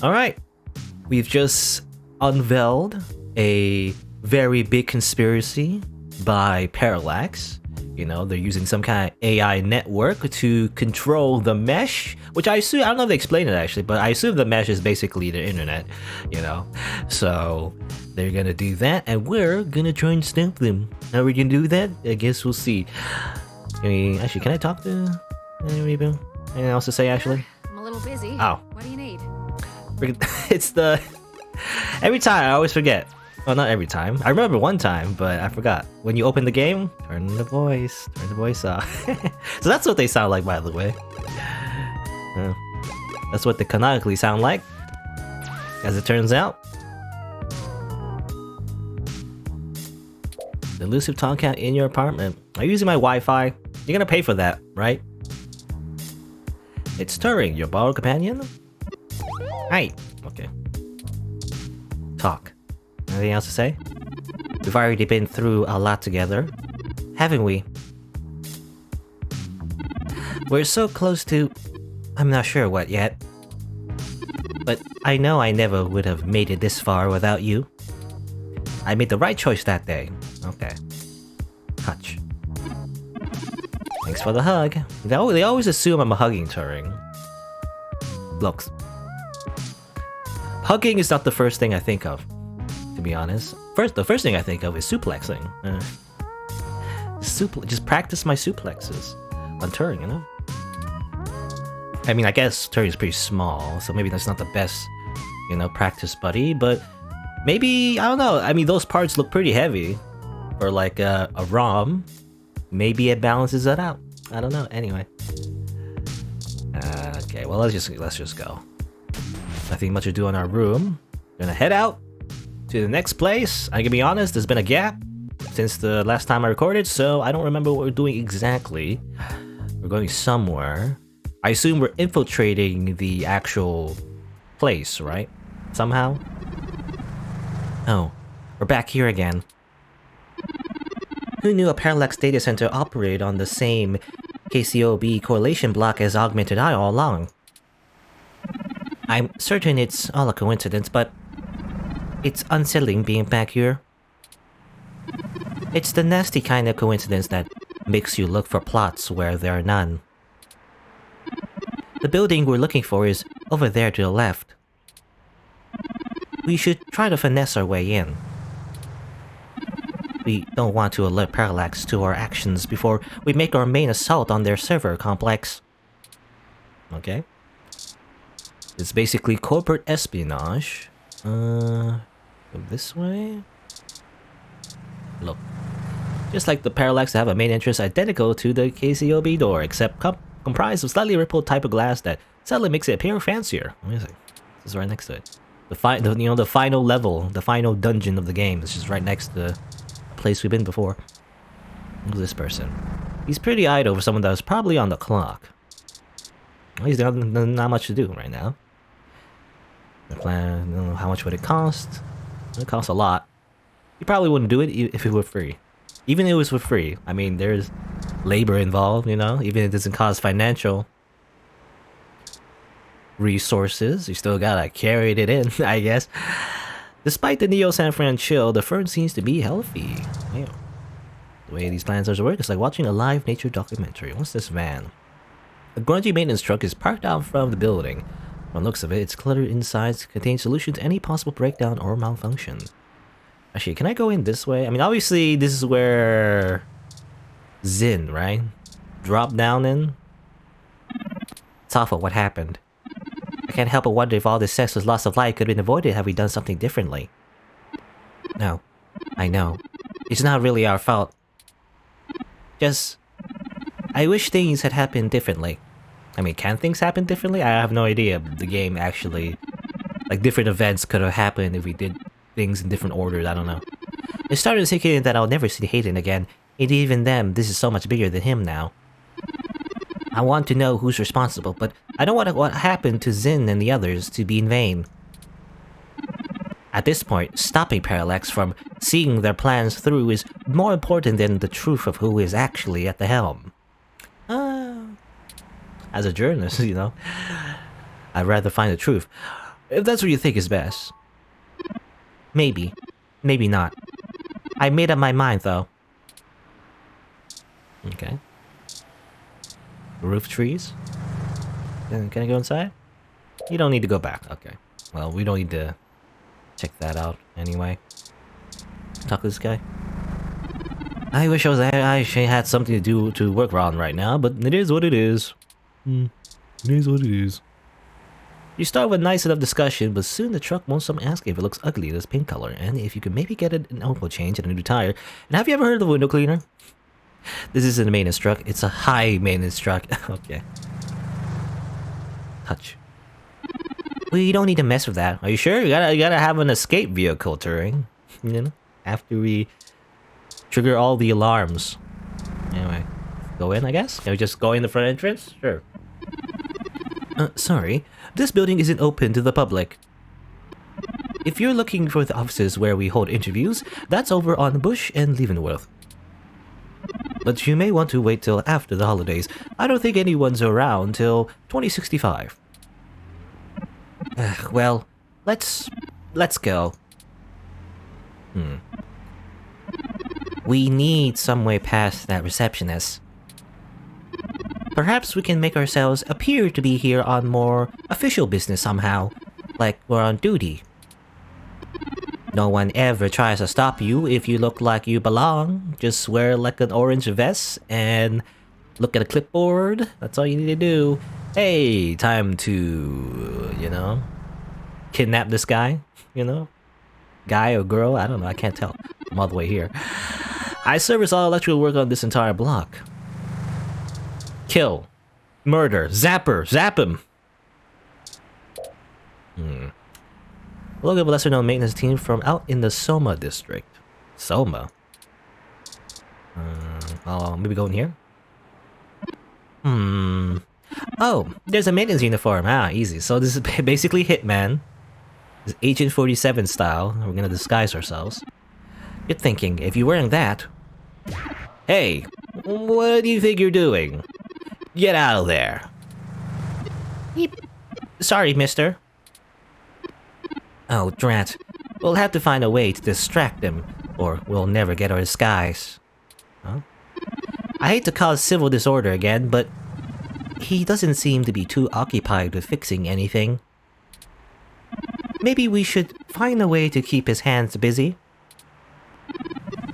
Alright, we've just unveiled a very big conspiracy by Parallax. You know, they're using some kind of AI network to control the mesh, which I assume, I don't know if they explained it actually, but I assume the mesh is basically the internet, you know? So, they're gonna do that, and we're gonna try and stop them. How are we gonna do that? I guess we'll see. Actually, can I talk to anything else to say, actually? I'm a little busy. Oh. What do you need? It's the... Every time, I always forget. Well, not every time. I remember one time, but I forgot. When you open the game, turn the voice off. So that's what they sound like, by the way. That's what they canonically sound like, as it turns out. The elusive Tomcat in your apartment. Are you using my Wi-Fi? You're gonna pay for that, right? It's Turing, your borrowed companion? Hi. Okay. Talk. Anything else to say? We've already been through a lot together, haven't we? We're so close to... I'm not sure what yet. But I know I never would have made it this far without you. I made the right choice that day. Okay. Touch. Thanks for the hug. They always assume I'm hugging Turing. Looks. Hugging is not the first thing I think of, to be honest. The first thing I think of is suplexing. Just practice my suplexes on Turing, you know? I mean, I guess Turing's pretty small, so maybe that's not the best, you know, practice buddy, but maybe, I don't know. I mean, those parts look pretty heavy for like a ROM. Maybe it balances it out. I don't know. Anyway. Okay, well, let's just go. Nothing much to do in our room. Gonna head out to the next place. I can be honest, there's been a gap since the last time I recorded, so I don't remember what we're doing exactly. We're going somewhere. I assume we're infiltrating the actual place, right? Somehow? Oh, we're back here again. Who knew a Parallax data center operated on the same KCOB correlation block as Augmented Eye all along? I'm certain it's all a coincidence, but it's unsettling being back here. It's the nasty kind of coincidence that makes you look for plots where there are none. The building we're looking for is over there to the left. We should try to finesse our way in. We don't want to alert Parallax to our actions before we make our main assault on their server complex. Okay. It's basically corporate espionage. Go this way? Look. Just like the Parallax have a main entrance identical to the KCOB door, except comprised of slightly rippled type of glass that suddenly makes it appear fancier. Amazing. This is right next to it. The final level, the final dungeon of the game is just right next to the place we've been before. Look at this person. He's pretty idle for someone that was probably on the clock. Well, he's got not much to do right now. The plan, I don't know how much would it cost. It costs a lot. You probably wouldn't do it if it were free. Even if it was for free. I mean, there's labor involved, you know? Even if it doesn't cost financial resources, you still gotta carry it in, I guess. Despite the Neo San Fran chill, the firm seems to be healthy. Damn. The way these plans are work is like watching a live nature documentary. What's this van? A grungy maintenance truck is parked out front of the building. From the looks of it, it's cluttered inside to contain solutions to any possible breakdown or malfunction. Actually, can I go in this way? I mean, obviously, this is where Zin, right? Drop down in. It's awful what happened. I can't help but wonder if all this senseless loss of life could have been avoided had we done something differently. No, I know. It's not really our fault. Just... I wish things had happened differently. I mean, can things happen differently? I have no idea. The game actually... Like, different events could have happened if we did things in different orders, I don't know. It started thinking that I'll never see Hayden again, and even then, this is so much bigger than him now. I want to know who's responsible, but I don't want what happened to Zin and the others to be in vain. At this point, stopping Parallax from seeing their plans through is more important than the truth of who is actually at the helm. As a journalist, you know, I'd rather find the truth. If that's what you think is best. Maybe. Maybe not. I made up my mind, though. Okay. Roof trees? Can I go inside? You don't need to go back. Okay. Well, we don't need to check that out anyway. Talk to this guy. I wish I actually had something to do to work on right now, but it is what it is. It is what it is. You start with a nice enough discussion, but soon the truck won't stop asking if it looks ugly this pink color, and if you could maybe get an oil change and a new tire. And have you ever heard of a window cleaner? This isn't a maintenance truck, it's a high maintenance truck. Okay. Touch. We don't need to mess with that. Are you sure? You gotta have an escape vehicle, Turing. You know? After we trigger all the alarms. Anyway. Go in, I guess? Can we just go in the front entrance? Sure. Sorry. This building isn't open to the public. If you're looking for the offices where we hold interviews, that's over on Bush and Leavenworth. But you may want to wait till after the holidays. I don't think anyone's around till 2065. Well, let's go. We need some way past that receptionist. Perhaps we can make ourselves appear to be here on more official business somehow, like we're on duty. No one ever tries to stop you if you look like you belong. Just wear like an orange vest and look at a clipboard. That's all you need to do. Hey, time to, you know, kidnap this guy, you know? Guy or girl, I don't know, I can't tell. I'm all the way here. I service all electrical work on this entire block. Kill. Murder. Zapper. Zap him. Look at a lesser known maintenance team from out in the Soma district. Soma? I'll maybe go in here? Oh, there's a maintenance uniform. Ah, easy. So this is basically Hitman. It's Agent 47 style. We're gonna disguise ourselves. You're thinking, if you're wearing that... Hey, what do you think you're doing? Get out of there. Beep. Sorry, mister. Oh, drat. We'll have to find a way to distract him, or we'll never get our disguise. Huh? I hate to cause civil disorder again, but he doesn't seem to be too occupied with fixing anything. Maybe we should find a way to keep his hands busy.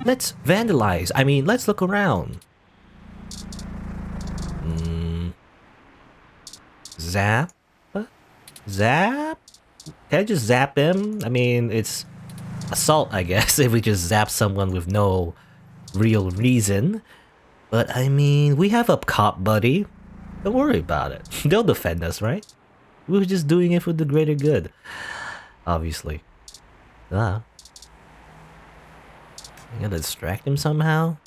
Let's vandalize. I mean, let's look around. Zap? Zap? Can I just zap him? I mean, it's assault, I guess, if we just zap someone with no real reason. But, I mean, we have a cop buddy. Don't worry about it. They'll defend us, right? We were just doing it for the greater good. Obviously. I gotta distract him somehow.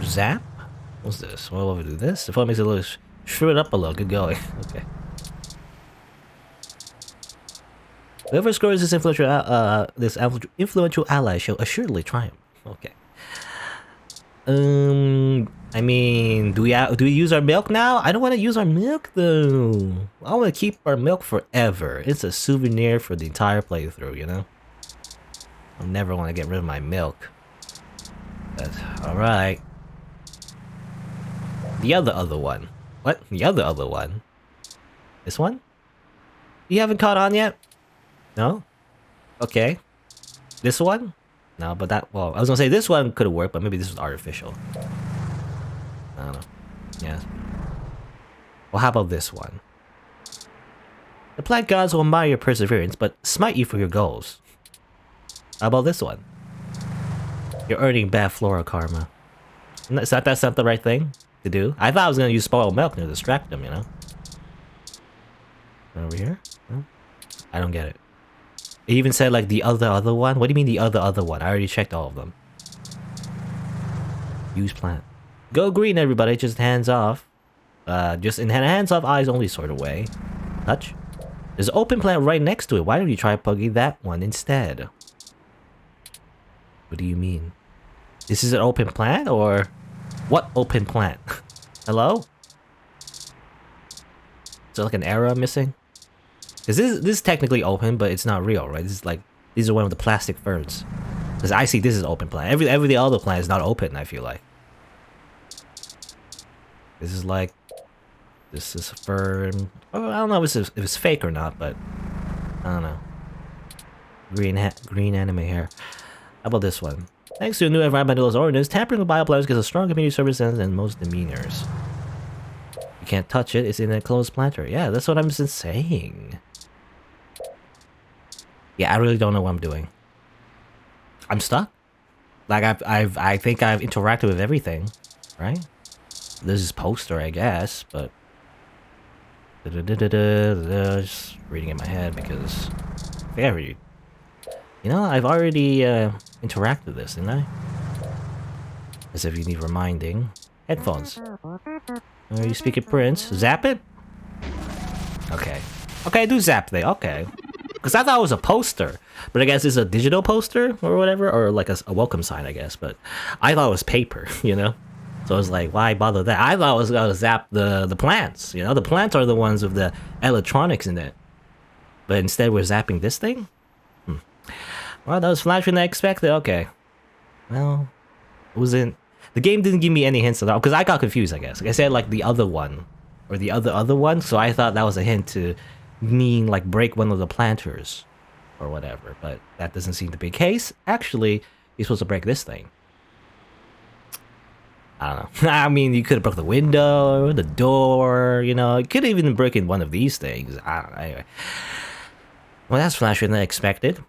Zap? What's this? What will we do? This? The phone makes it a little shrivel it up a little. Good going. Okay. Whoever scores this influential ally shall assuredly triumph. Okay. I mean, do we use our milk now? I don't want to use our milk though. I want to keep our milk forever. It's a souvenir for the entire playthrough, you know? I'll never want to get rid of my milk. But, alright. The other one. What? The other one? This one? You haven't caught on yet? No? Okay. This one? No, but that... Well, I was gonna say this one could have worked, but maybe this was artificial. I don't know. Yeah. Well, how about this one? The plant gods will admire your perseverance, but smite you for your goals. How about this one? You're earning bad flora karma. Is that not the right thing to do? I thought I was gonna use spoiled milk to distract them, you know? Over here? No? I don't get it. It even said like the other one? What do you mean the other one? I already checked all of them. Use plant. Go green, everybody. Just hands off. Just in hands off, eyes only sort of way. Touch. There's an open plant right next to it. Why don't you try plugging that one instead? What do you mean? This is an open plant or what open plant? Hello? Is there like an arrow missing? Because this is technically open, but it's not real, right? This is like, these are one of the plastic ferns. Because I see this is open plant. Every other plant is not open, I feel like. This is like, this is a fern. Oh, I don't know if it's fake or not, but I don't know. Green anime hair. How about this one? Thanks to a new environmentalist ordinance, tampering with bioplants gives a strong community service sense and most demeanors. You can't touch it, it's in a closed planter. Yeah, that's what I'm just saying. Yeah, I really don't know what I'm doing. I'm stuck. Like I think I've interacted with everything, right? This is poster, I guess, but just reading in my head because very. You know, I've already interacted with this, didn't I? As if you need reminding. Headphones. Are you speaking Prince? Zap it? Okay. Okay, I do zap they. Okay. Because I thought it was a poster. But I guess it's a digital poster or whatever. Or like a welcome sign, I guess. But I thought it was paper, you know? So I was like, why bother that? I thought I was going to zap the plants. You know, the plants are the ones with the electronics in it. But instead we're zapping this thing? Well, that was faster than I expected. Okay. Well, it wasn't... The game didn't give me any hints at all. Because I got confused, I guess. Like I said, like the other one. Or the other one. So I thought that was a hint to mean, like, break one of the planters. Or whatever. But that doesn't seem to be the case. Actually, you're supposed to break this thing. I don't know. I mean, you could have broke the window, the door, you know. You could have even broken one of these things. I don't know. Anyway. Well, that's faster than I expected.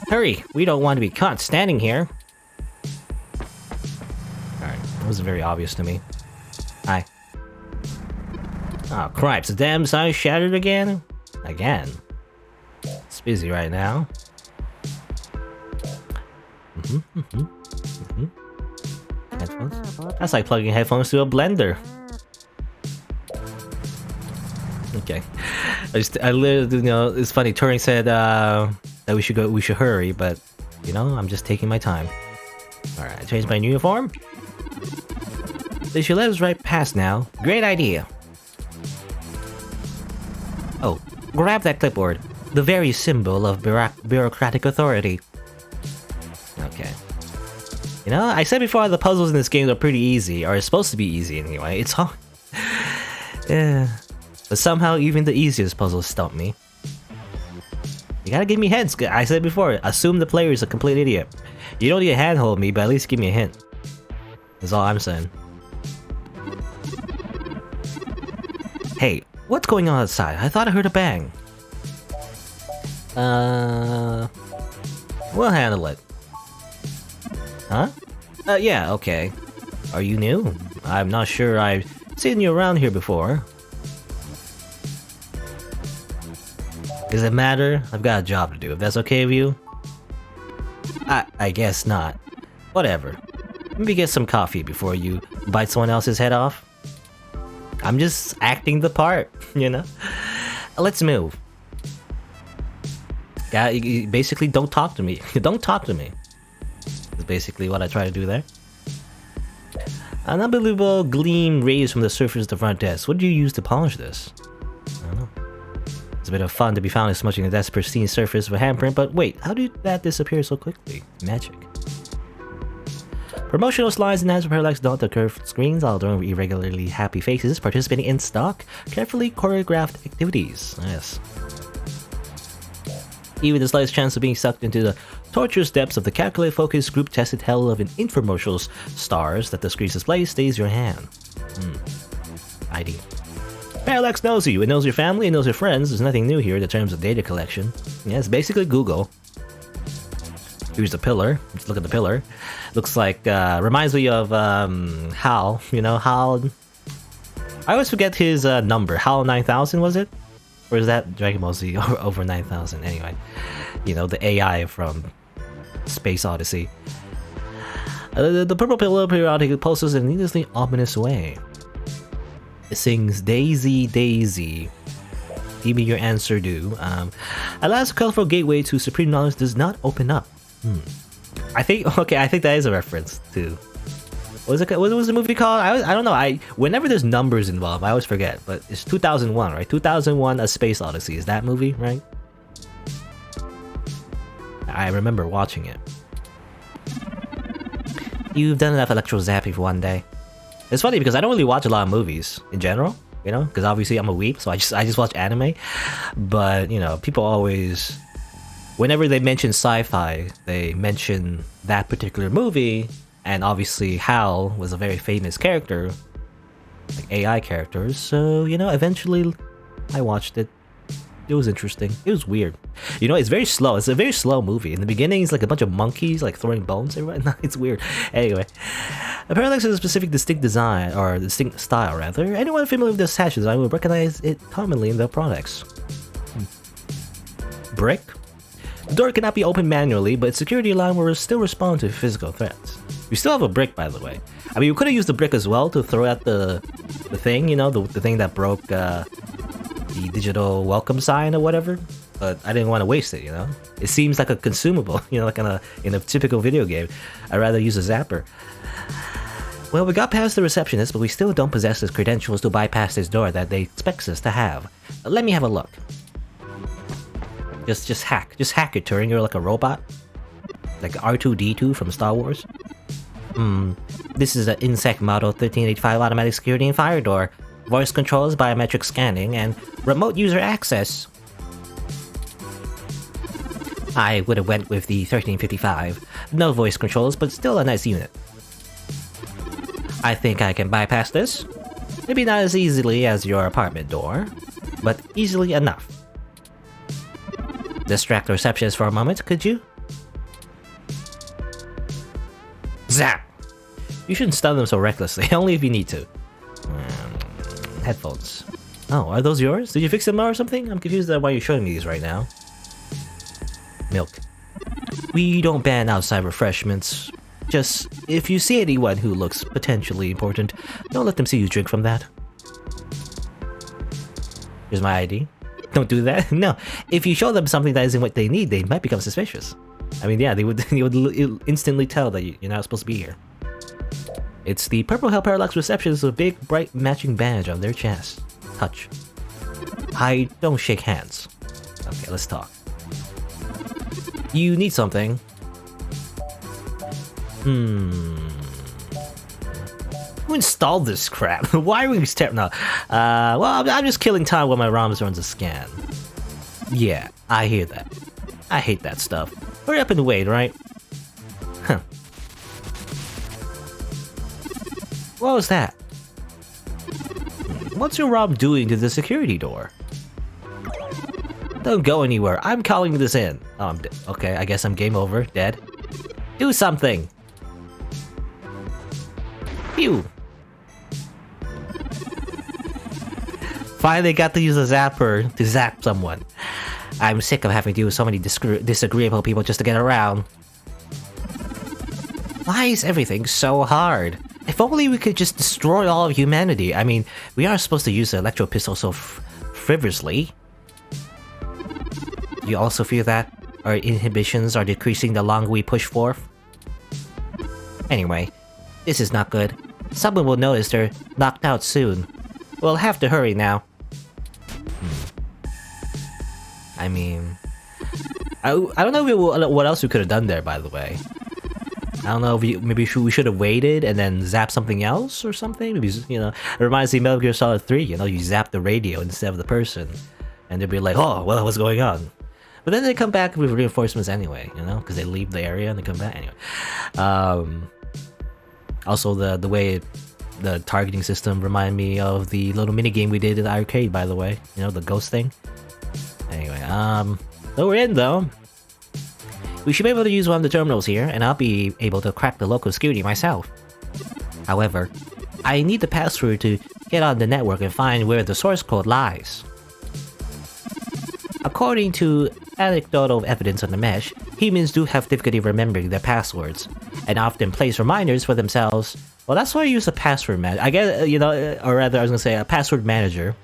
Hurry! We don't want to be caught standing here. Alright, that was very obvious to me. Hi. Oh, cripes, the damn sign shattered again? Again? It's busy right now. Headphones? That's like plugging headphones to a blender. Okay. I literally, you know, it's funny, Turing said, that we should hurry, but, you know, I'm just taking my time. Alright, I changed my uniform. They should let us right past now. Great idea. Oh, grab that clipboard. The very symbol of bureaucratic authority. Okay. You know, I said before the puzzles in this game are pretty easy, or it's supposed to be easy anyway. It's hard. Yeah. But somehow even the easiest puzzles stump me. You gotta give me hints. I said before, assume the player is a complete idiot. You don't need to handhold me, but at least give me a hint. That's all I'm saying. Hey, what's going on outside? I thought I heard a bang. We'll handle it. Huh? Yeah, okay. Are you new? I'm not sure I've seen you around here before. Does it matter? I've got a job to do, if that's okay with you. I guess not. Whatever. Maybe get some coffee before you bite someone else's head off. I'm just acting the part, you know? Let's move. Yeah, you basically don't talk to me. Don't talk to me. That's basically what I try to do there. An unbelievable gleam rays from the surface of the front desk. What do you use to polish this? I don't know. It's a bit of fun to be found in smudging the desk's pristine surface of a handprint, but wait, how did that disappear so quickly? Magic. Promotional slides and ads for parallax dot the curved screens, all during irregularly happy faces, participating in stock, carefully choreographed activities. Yes. Even the slightest chance of being sucked into the torturous depths of the calculated focus group tested hell of an infomercial stars that the screens display stays your hand. ID. Parallax knows you, it knows your family, it knows your friends. There's nothing new here in terms of data collection. Yeah, it's basically Google. Here's the pillar. Let's look at the pillar. Looks like, reminds me of, Hal. You know, Hal... I always forget his number. Hal 9000, was it? Or is that Dragon Ball Z over 9000? Anyway, you know, the AI from Space Odyssey. The purple pillar periodically pulses in a needlessly ominous way. It sings Daisy, Daisy. Give me your answer, do. Alas, a colorful gateway to supreme knowledge does not open up. I think that is a reference to What was the movie called? I don't know. Whenever there's numbers involved, I always forget. But it's 2001, right? 2001: A Space Odyssey. Is that movie right? I remember watching it. You've done enough electro zapping for one day. It's funny because I don't really watch a lot of movies in general, you know, because obviously I'm a weep, so I just watch anime. But you know, people always, whenever they mention sci-fi, they mention that particular movie, and obviously Hal was a very famous character, like AI characters. So you know, eventually, I watched it. It was interesting. It was weird. You know, it's very slow. It's a very slow movie. In the beginning, it's like a bunch of monkeys like throwing bones everywhere. It's weird. Anyway, a parallax is a specific distinct design, or distinct style rather. Anyone familiar with this hatch design will recognize it commonly in the products. Brick. The door cannot be opened manually, but its security alarm will still respond to physical threats. We still have a brick, by the way. I mean, we could have used the brick as well to throw at the thing, you know, the thing that broke the digital welcome sign or whatever, but I didn't want to waste it, you know? It seems like a consumable, you know, like in a typical video game. I'd rather use a zapper. Well, we got past the receptionist, but we still don't possess the credentials to bypass this door that they expect us to have. Let me have a look. Just hack it, Turing. You're like a robot? Like R2-D2 from Star Wars? This is an Insect Model 1385 automatic security and fire door. Voice controls, biometric scanning, and remote user access. I would have went with the 1355. No voice controls, but still a nice unit. I think I can bypass this. Maybe not as easily as your apartment door, but easily enough. Distract the receptionist for a moment, could you? Zap! You shouldn't stun them so recklessly, only if you need to. Headphones. Oh, are those yours? Did you fix them or something? I'm confused at why you're showing me these right now. Milk. We don't ban outside refreshments. Just, if you see anyone who looks potentially important, don't let them see you drink from that. Here's my ID. Don't do that. No, if you show them something that isn't what they need, they might become suspicious. I mean, yeah, they would instantly tell that you're not supposed to be here. It's the Purple Hell Parallax Receptionist with a big, bright, matching badge on their chest. Touch. I don't shake hands. Okay, let's talk. You need something. Who installed this crap? Why are we step now? Well, I'm just killing time while my ROMs runs a scan. Yeah, I hear that. I hate that stuff. Hurry up and wait, right? Huh. What was that? What's your ROM doing to the security door? Don't go anywhere. I'm calling this in. Oh, I'm dead. Okay, I guess I'm game over. Dead. Do something. Phew. Finally got to use a zapper to zap someone. I'm sick of having to deal with so many disagreeable people just to get around. Why is everything so hard? If only we could just destroy all of humanity. I mean, we aren't supposed to use the electro pistol so frivolously. You also feel that our inhibitions are decreasing the longer we push forth? Anyway, this is not good. Someone will notice they're knocked out soon. We'll have to hurry now. I mean, I don't know what else we could have done there, by the way. I don't know if maybe we should have waited and then zap something else or something. Maybe, you know, it reminds me of Metal Gear Solid 3, you know, you zap the radio instead of the person. And they'll be like, oh, well, what's going on? But then they come back with reinforcements anyway, you know, because they leave the area and they come back anyway. Also, the way the targeting system reminded me of the little minigame we did in the arcade, by the way. You know, the ghost thing. Anyway, so we're in, though. We should be able to use one of the terminals here, and I'll be able to crack the local security myself. However, I need the password to get on the network and find where the source code lies. According to anecdotal evidence on the mesh, humans do have difficulty remembering their passwords, and often place reminders for themselves. Well, that's why I use a password manager. I guess, you know, or rather, I was gonna say a password manager.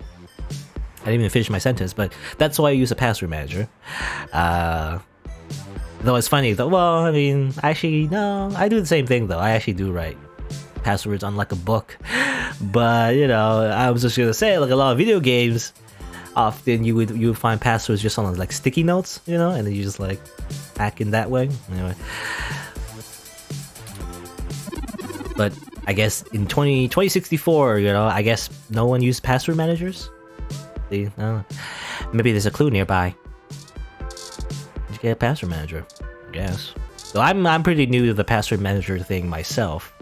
I didn't even finish my sentence, but that's why I use a password manager. Though it's funny though. Well, I mean, actually, no, I do the same thing though. I actually do write passwords on like a book. But you know, I was just gonna say, like a lot of video games, often you would find passwords just on like sticky notes, you know, and then you just like hack in that way. Anyway, but I guess in 2064, you know, I guess no one used password managers. See, maybe there's a clue nearby. Just get a password manager, I guess. So I'm pretty new to the password manager thing myself.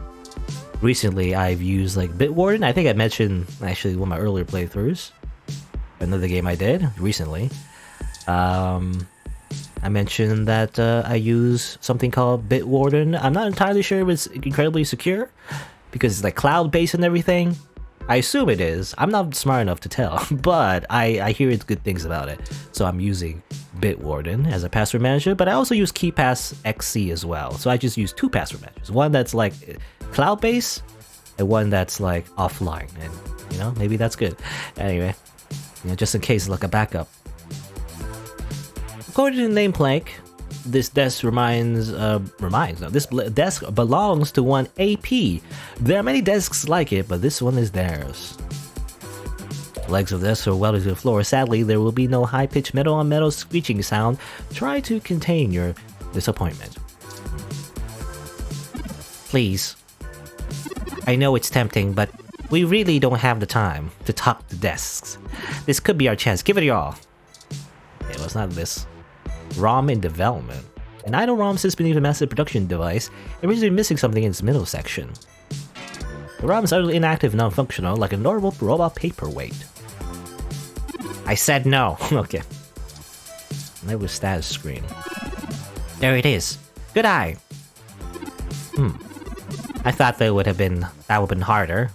Recently, I've used like Bitwarden. I think I mentioned actually one of my earlier playthroughs. Another game I did recently. I mentioned that I use something called Bitwarden. I'm not entirely sure if it's incredibly secure because it's like cloud-based and everything. I assume it is. I'm not smart enough to tell, but I hear it's good things about it. So I'm using Bitwarden as a password manager, but I also use KeePass XC as well. So I just use two password managers. One that's like cloud-based and one that's like offline. And you know, maybe that's good. Anyway, you know, just in case, like a backup. According to the name plank, this desk this desk belongs to one AP. There are many desks like it, but this one is theirs. The legs of the desk are welded to the floor. Sadly, there will be no high-pitched metal-on-metal screeching sound. Try to contain your disappointment. Please. I know it's tempting, but we really don't have the time to talk to desks. This could be our chance. Give it your all. It was not this. ROM in development. An idle ROM sits beneath a massive production device, originally missing something in its middle section. The ROM is utterly inactive and non-functional, like a normal robot paperweight. I said no. Okay. There was status screen. There it is. Good eye. I thought that would have been harder.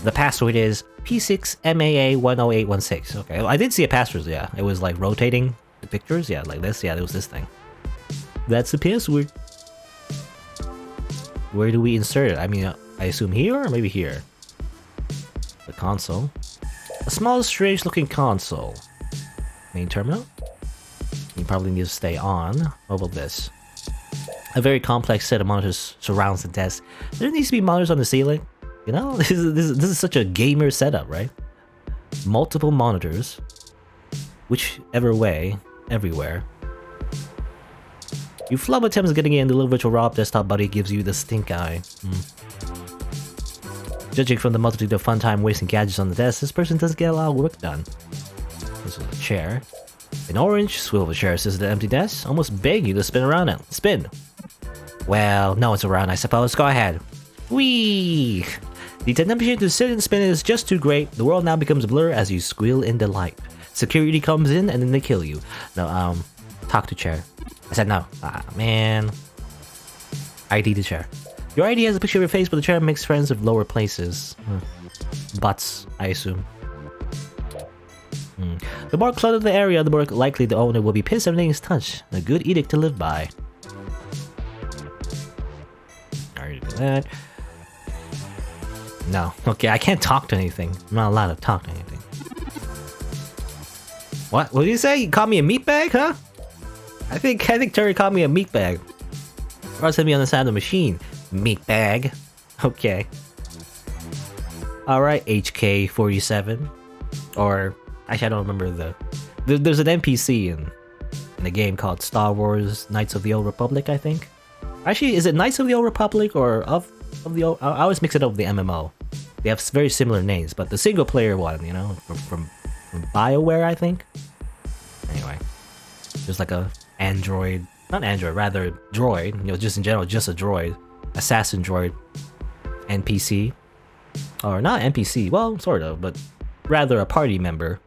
The password is P6MAA10816. Okay, well, I did see a password. Yeah, it was like rotating the pictures. Yeah, like this. Yeah, there was this thing. That's the password. Where do we insert it? I mean, I assume here or maybe here. The console. A small, strange-looking console. Main terminal. You probably need to stay on. What about this? A very complex set of monitors surrounds the desk. There needs to be monitors on the ceiling. You know, this is such a gamer setup, right? Multiple monitors, whichever way, everywhere. You flub attempts getting in, the little virtual Rob desktop buddy gives you the stink eye. Judging from the multitude of fun time wasting gadgets on the desk, this person doesn't get a lot of work done. This is a chair. An orange swivel chair sits at the empty desk, almost begging you to spin around it. Spin! Well, no one's around, I suppose. Go ahead. Whee! The temptation to sit and spin is just too great. The world now becomes a blur as you squeal in delight. Security comes in and then they kill you. No, talk to chair. I said no. Ah, man. ID the chair. Your ID has a picture of your face, but the chair makes friends of lower places. Butts, I assume. The more cluttered the area, the more likely the owner will be pissed everything is touched. A good edict to live by. Already do that. No. Okay, I can't talk to anything. I'm not allowed to talk to anything. What? What did you say? You called me a meatbag, huh? I think Turing called me a meatbag. Or else hit me on the side of the machine. Meatbag. Okay. Alright, HK47. Or, actually I don't remember there's an NPC in a game called Star Wars Knights of the Old Republic, I think. Actually, is it Knights of the Old Republic or of the old... I always mix it up with the MMO. They have very similar names, but the single player one, you know, from BioWare, I think. Anyway, there's like a android, not android, rather droid, you know, just in general, just a droid, assassin droid, NPC, or not NPC, well, sort of, but rather a party member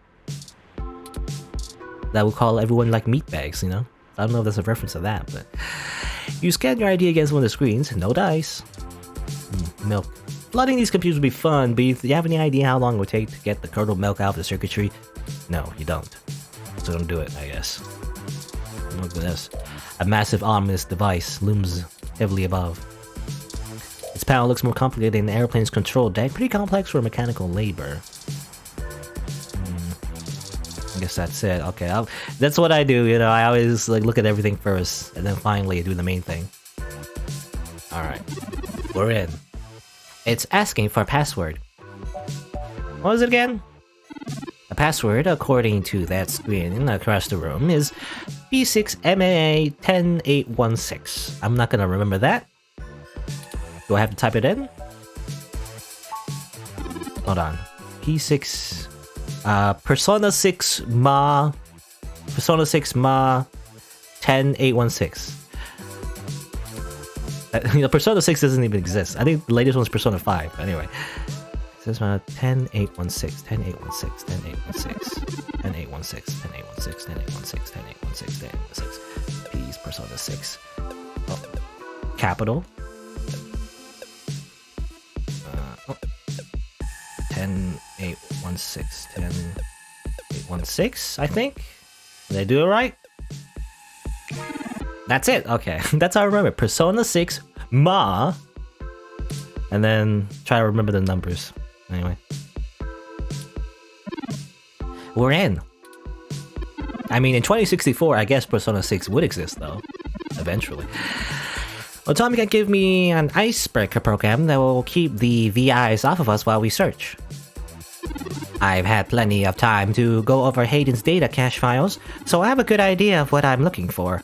that would call everyone like meatbags, you know? I don't know if that's a reference to that, but you scan your ID against one of the screens, no dice. Milk. Flooding these computers would be fun, but do you have any idea how long it would take to get the curdled milk out of the circuitry? No, you don't. So don't do it, I guess. Look at this. A massive ominous device looms heavily above. Its panel looks more complicated than the airplane's control deck. Pretty complex for mechanical labor. I guess that's it. Okay, that's what I do, you know. I always like look at everything first, and then finally do the main thing. Alright. We're in. It's asking for a password. What was it again? The password, according to that screen across the room, is P6MAA10816. I'm not gonna remember that. Do I have to type it in? Hold on. P6... Persona 6 Ma... Persona 6 Ma... 10816. Persona 6 doesn't even exist. I think the latest one's Persona 5. Anyway. This is 10816, 10816, 10816, 10816, 10816, 10816, 10816, 10816. Please, Persona 6. Oh. Capital. 10816, 10816, I think. Did I do it right? That's it. Okay, that's how I remember. Persona 6 Ma, and then try to remember the numbers. Anyway, we're in. I mean, in 2064, I guess Persona 6 would exist though, eventually. Well, Tommy can give me an icebreaker program that will keep the VIs off of us while we search. I've had plenty of time to go over Hayden's data cache files, so I have a good idea of what I'm looking for.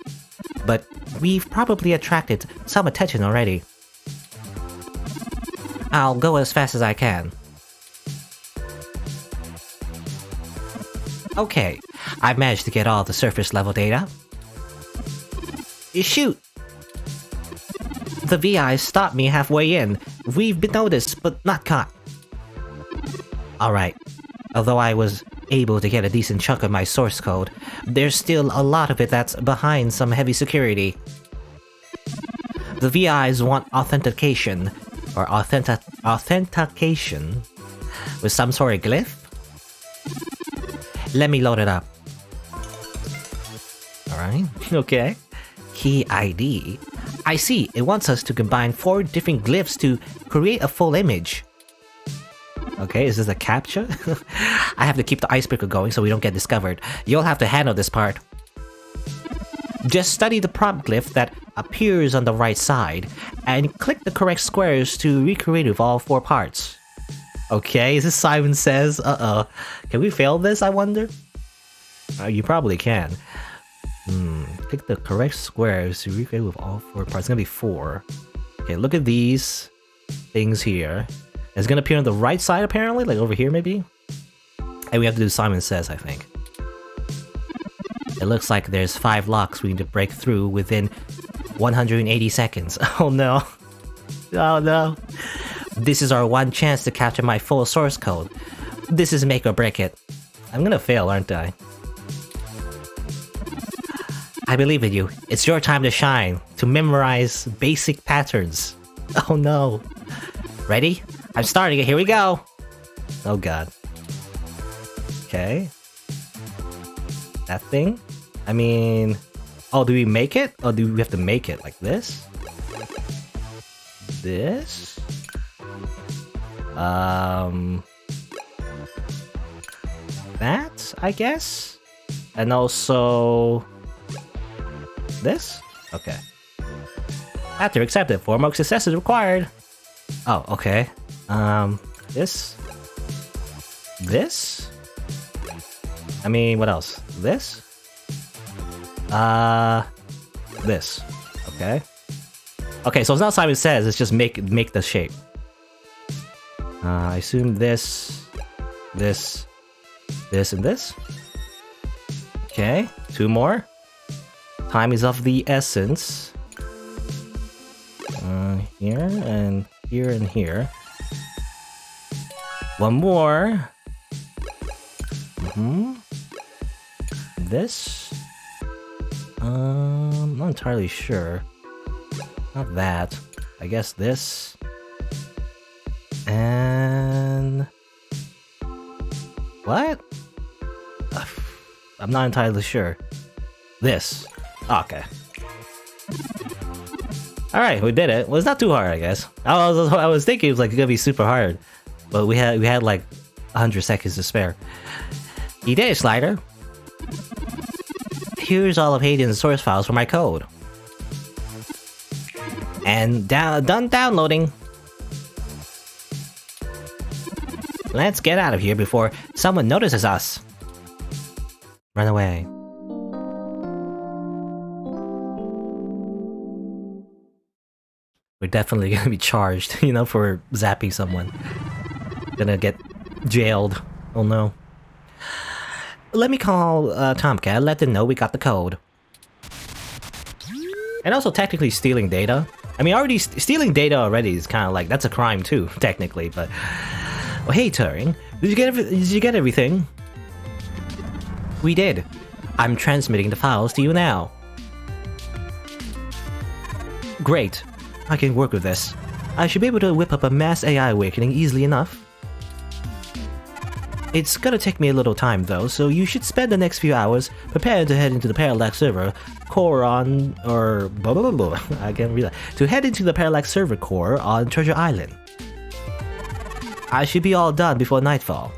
But we've probably attracted some attention already. I'll go as fast as I can. Okay, I've managed to get all the surface level data. Shoot! The VI stopped me halfway in. We've been noticed, but not caught. Alright, although I was able to get a decent chunk of my source code, there's still a lot of it that's behind some heavy security. The VIs want authentication, or authentication, with some sort of glyph? Let me load it up. Alright, okay. Key ID. I see, it wants us to combine 4 different glyphs to create a full image. Okay, is this a captcha? I have to keep the icebreaker going so we don't get discovered. You'll have to handle this part. Just study the prompt glyph that appears on the right side, and click the correct squares to recreate with all 4 parts. Okay, is this Simon Says? Uh-oh. Can we fail this, I wonder? You probably can. Click the correct squares to recreate with all 4 parts. It's gonna be 4. Okay, look at these things here. It's gonna appear on the right side, apparently, like over here, maybe? And we have to do Simon Says, I think. It looks like there's 5 locks we need to break through within 180 seconds. Oh no. Oh no. This is our one chance to capture my full source code. This is make or break it. I'm gonna fail, aren't I? I believe in you. It's your time to shine, to memorize basic patterns. Oh no. Ready? I'm starting it, here we go! Oh god. Okay. That thing? I mean... Oh, do we make it? Or do we have to make it like this? This? That, I guess? And also... This? Okay. After accepted, 4 more successes required. Oh, okay. This? This? I mean, what else? This? This. Okay. Okay, so it's not Simon Says, it's just make the shape. I assume this, this, and this. Okay, 2 more. Time is of the essence. Here, and here, and here. 1 more. This? I'm not entirely sure. Not that. I guess this. And... What? I'm not entirely sure. This. Okay. Alright, we did it. Well, it's not too hard, I guess. I was thinking it was like gonna be super hard. But we had like 100 seconds to spare. You did it, Slider. Here's all of Hayden's source files for my code. And done downloading. Let's get out of here before someone notices us. Run away. We're definitely gonna be charged, you know, for zapping someone. Gonna get jailed. Oh no. Let me call Tomcat, let them know we got the code. And also technically stealing data. I mean, already stealing data already is kind of like, that's a crime too, technically, but... Well, hey Turing, did you get everything? We did. I'm transmitting the files to you now. Great. I can work with this. I should be able to whip up a mass AI awakening easily enough. It's gonna take me a little time though, so you should spend the next few hours preparing to head into the Parallax server core on... or... blah blah blah, I can't read that. To head into the Parallax server core on Treasure Island. I should be all done before nightfall.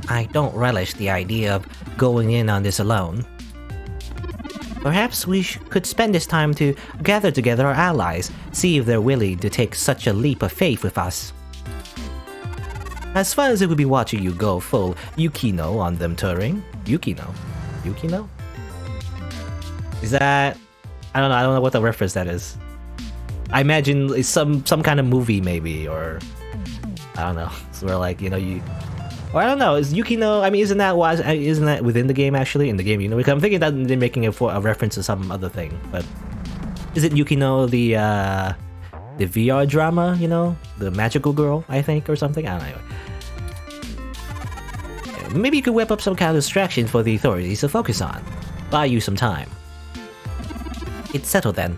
I don't relish the idea of going in on this alone. Perhaps we could spend this time to gather together our allies, see if they're willing to take such a leap of faith with us. As fun as it would be watching you go full Yukino on them, Turing. Yukino? Yukino? Is that... I don't know what the reference that is. I imagine it's some kind of movie maybe, or... I don't know. It's where like, you know, you... Or I don't know, is Yukino... I mean, isn't that within the game actually? In the game, you know? Because I'm thinking that they're making a reference to some other thing, but... Is it Yukino the VR drama, you know? The magical girl, I think, or something? I don't know. Maybe you could whip up some kind of distraction for the authorities to focus on. Buy you some time. It's settled then.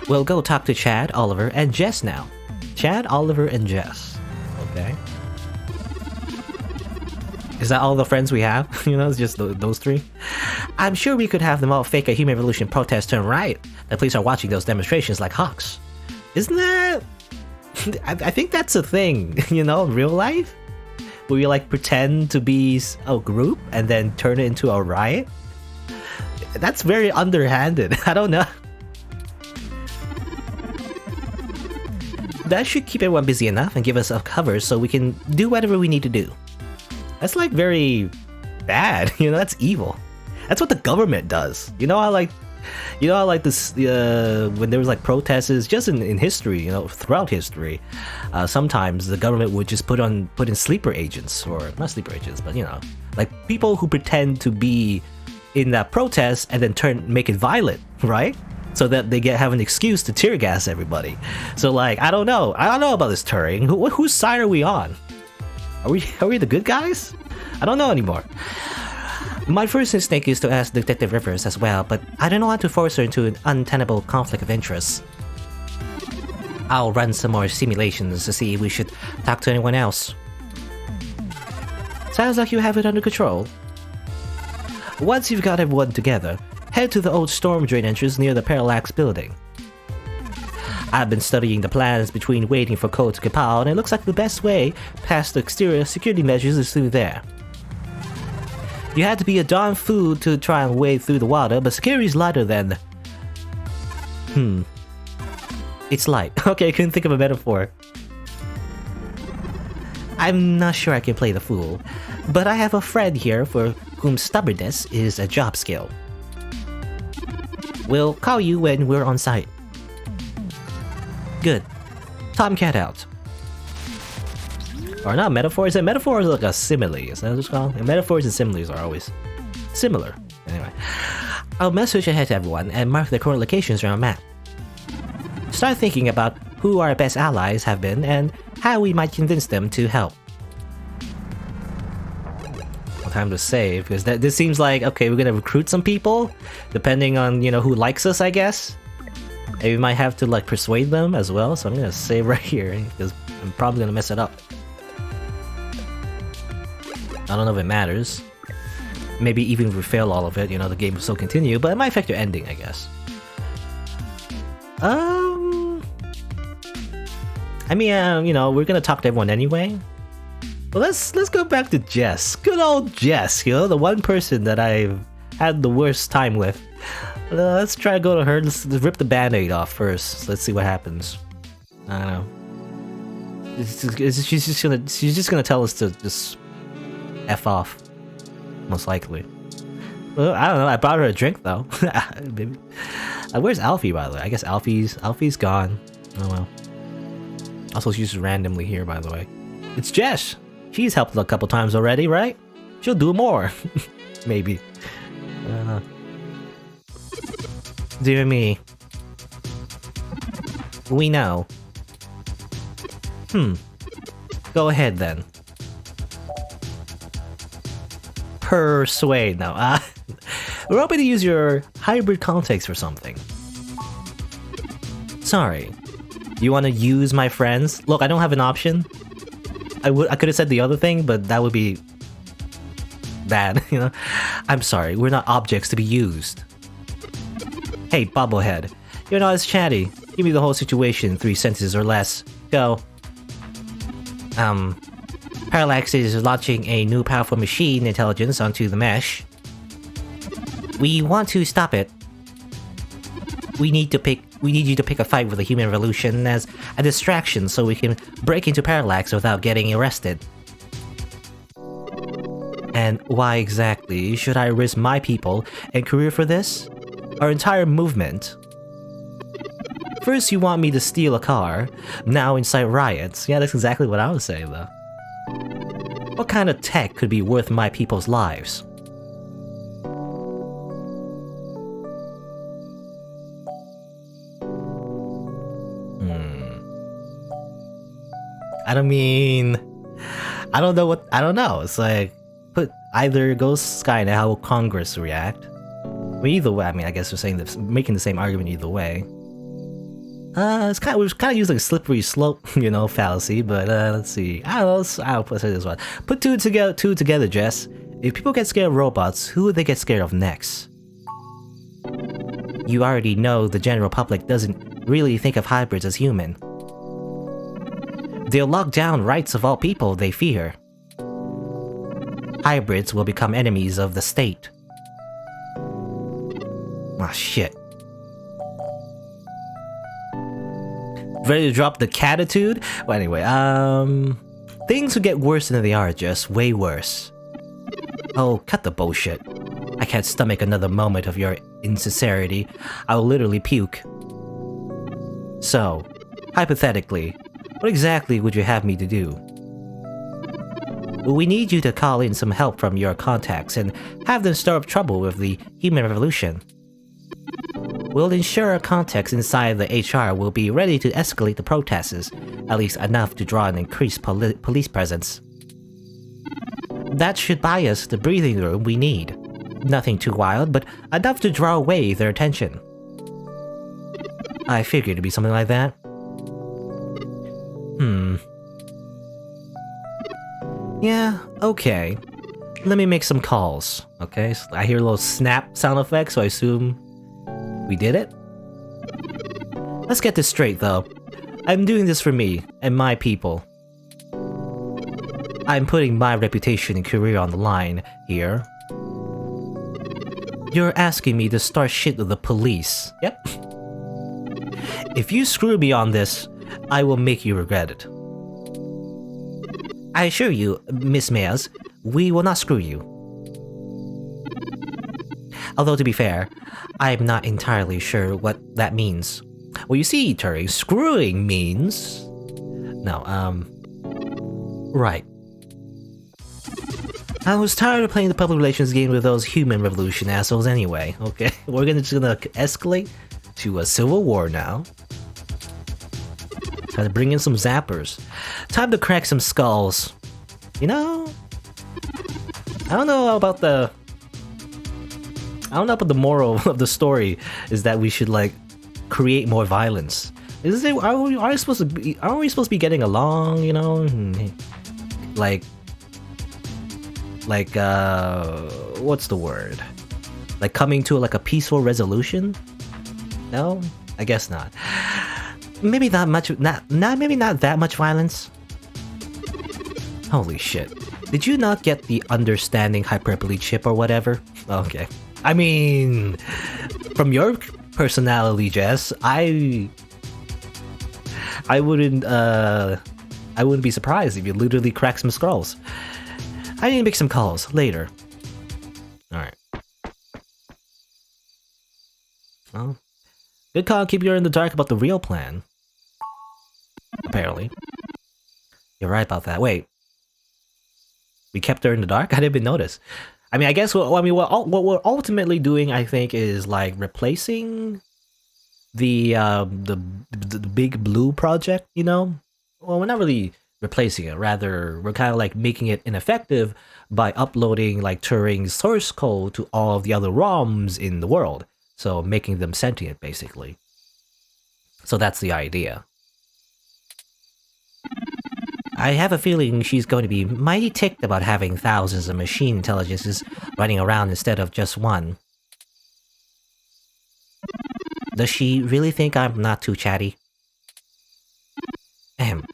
We'll go talk to Chad, Oliver, and Jess now. Chad, Oliver, and Jess. Okay. Is that all the friends we have? You know, it's just those three? I'm sure we could have them all fake a human revolution protest turn riot. The police are watching those demonstrations like hawks. Isn't that... I think that's a thing, you know, in real life? Where you like pretend to be a group and then turn it into a riot? That's very underhanded. I don't know. That should keep everyone busy enough and give us a cover so we can do whatever we need to do. That's like very bad, you know, that's evil. That's what the government does. You know how like this, when there was like protests, just in history, you know, throughout history, sometimes the government would just put in sleeper agents, or not sleeper agents, but you know, like people who pretend to be in that protest and then make it violent, right? So that they have an excuse to tear gas everybody. So like, I don't know about this Turing. Whose side are we on? Are we the good guys? I don't know anymore. My first instinct is to ask Detective Rivers as well, but I don't want to force her into an untenable conflict of interest. I'll run some more simulations to see if we should talk to anyone else. Sounds like you have it under control. Once you've got everyone together, head to the old storm drain entrance near the Parallax building. I've been studying the plans between waiting for code to compile, and it looks like the best way past the exterior security measures is through there. You had to be a darn fool to try and wade through the water, but security's lighter than... It's light. Okay, I couldn't think of a metaphor. I'm not sure I can play the fool, but I have a friend here for whom stubbornness is a job skill. We'll call you when we're on site. Good. Tomcat out. Or not metaphors, and metaphors are like a simile, is that what it's called? And metaphors and similes are always similar. Anyway. I'll message ahead to everyone and mark their current locations around a map. Start thinking about who our best allies have been and how we might convince them to help. Time to save, because this seems like, okay, we're gonna recruit some people, depending on, you know, who likes us, I guess. And we might have to, like, persuade them as well, so I'm gonna save right here, because I'm probably gonna mess it up. I don't know if it matters. Maybe even if we fail all of it, you know, the game will still continue, but it might affect your ending, I guess. I mean, you know, we're gonna talk to everyone anyway. Well, let's go back to Jess. Good old Jess, you know, the one person that I've had the worst time with. Let's try to go to her. Let's rip the band-aid off first. Let's see what happens. I don't know. She's just gonna tell us to just F off. Most likely. Well, I don't know. I brought her a drink though. Maybe. Where's Alfie, by the way? I guess Alfie's gone. Oh well. Also, she's just randomly here, by the way. It's Jess. She's helped a couple times already, right? She'll do more. Maybe. I don't know. Dear me. We know. Go ahead then. Persuade now. We're hoping to use your hybrid context for something. Sorry. You want to use my friends? Look, I don't have an option. I could have said the other thing, but that would be bad, you know? I'm sorry, we're not objects to be used. Hey, Bobblehead. You're not as chatty. Give me the whole situation in 3 sentences or less. Go. Parallax is launching a new powerful machine intelligence onto the mesh. We want to stop it. We need you to pick a fight with the human revolution as a distraction so we can break into Parallax without getting arrested. And why exactly should I risk my people and career for this? Our entire movement? First you want me to steal a car, now incite riots. Yeah, that's exactly what I was saying though. What kind of tech could be worth my people's lives? I mean, I don't know. It's like, either goes Skynet, how will Congress react? I mean, either way, I mean, I guess we're saying this, making the same argument either way. We're kind of using a slippery slope, you know, fallacy, but let's see. I'll say this one. Put two together, Jess. If people get scared of robots, who would they get scared of next? You already know the general public doesn't really think of hybrids as human. They'll lock down rights of all people they fear. Hybrids will become enemies of the state. Ah, shit. Ready to drop the catitude? Well, anyway, things will get worse than they are, just way worse. Oh, cut the bullshit. I can't stomach another moment of your insincerity. I'll literally puke. So, hypothetically, what exactly would you have me to do? We need you to call in some help from your contacts and have them stir up trouble with the human revolution. We'll ensure our contacts inside the HR will be ready to escalate the protests, at least enough to draw an increased police presence. That should buy us the breathing room we need. Nothing too wild, but enough to draw away their attention. I figured it'd be something like that. Yeah, okay. Let me make some calls, okay? So I hear a little snap sound effect, so I assume we did it? Let's get this straight, though. I'm doing this for me and my people. I'm putting my reputation and career on the line here. You're asking me to start shit with the police. Yep. If you screw me on this, I will make you regret it. I assure you, Miss Mayers, we will not screw you. Although to be fair, I'm not entirely sure what that means. Well, you see, Turing, screwing means... No, right. I was tired of playing the public relations game with those human revolution assholes anyway, okay? We're just gonna escalate to a civil war now. Time to bring in some zappers. Time to crack some skulls. You know? I don't know about the moral of the story is that we should, like, create more violence. Are we supposed to be getting along, you know? Like, what's the word? Like coming to like a peaceful resolution? No? I guess not. Maybe not that much violence. Holy shit. Did you not get the understanding hyperbole chip or whatever? Okay. I mean, from your personality, Jess, I wouldn't I wouldn't be surprised if you literally crack some skulls. I need to make some calls later. Alright. Well, good call, keep you in the dark about the real plan. Apparently. You're right about that. Wait. We kept her in the dark? I didn't even notice. I mean, I guess what we're ultimately doing, I think, is like replacing the big blue project, you know? Well, we're not really replacing it. Rather, we're kind of like making it ineffective by uploading like Turing's source code to all of the other ROMs in the world. So making them sentient, basically. So that's the idea. I have a feeling she's going to be mighty ticked about having thousands of machine intelligences running around instead of just one. Does she really think I'm not too chatty? Ahem.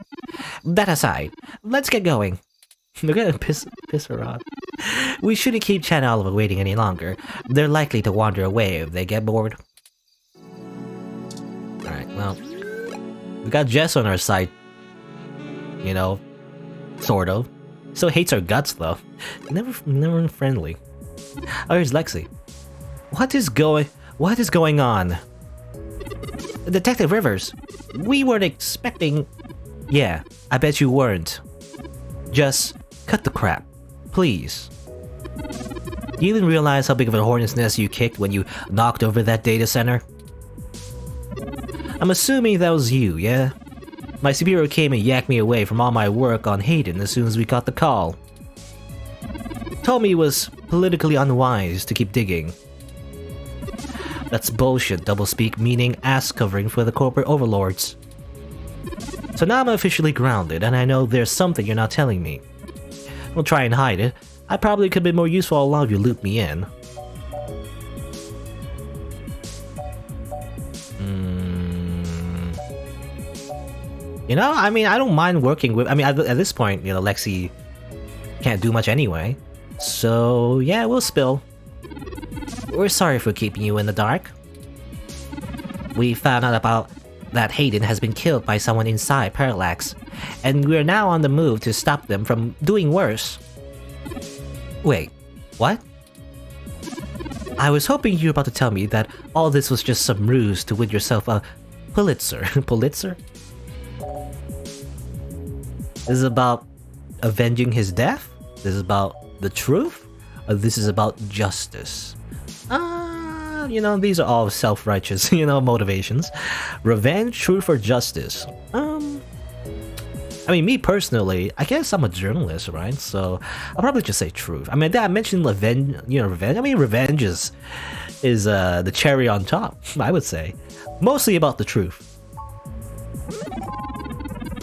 That aside, let's get going. We're gonna piss her off. We shouldn't keep Chen and Oliver waiting any longer. They're likely to wander away if they get bored. Alright, well... we got Jess on our side. You know, sort of. Still hates our guts though. Never friendly. Oh, here's Lexi. What is going on? Detective Rivers, we weren't expecting... Yeah, I bet you weren't. Just cut the crap, please. Do you even realize how big of a hornet's nest you kicked when you knocked over that data center? I'm assuming that was you, yeah? My superior came and yacked me away from all my work on Hayden as soon as we got the call. Told me it was politically unwise to keep digging. That's bullshit doublespeak, meaning ass covering for the corporate overlords. So now I'm officially grounded, and I know there's something you're not telling me. Don't try and hide it. I probably could be more useful all of you loop me in. You know, I mean, I don't mind working with... I mean, at this point, you know, Lexi can't do much anyway. So, yeah, we'll spill. We're sorry for keeping you in the dark. We found out about that Hayden has been killed by someone inside Parallax, and we're now on the move to stop them from doing worse. Wait, what? I was hoping you were about to tell me that all this was just some ruse to win yourself a Pulitzer. Pulitzer? This is about avenging his death? This is about the truth? Or this is about justice? You know, these are all self-righteous, you know, motivations. Revenge, truth, or justice? I mean, me personally, I guess I'm a journalist, right? So, I'll probably just say truth. I mean, I mentioned revenge, you know, revenge. I mean, revenge is the cherry on top, I would say. Mostly about the truth.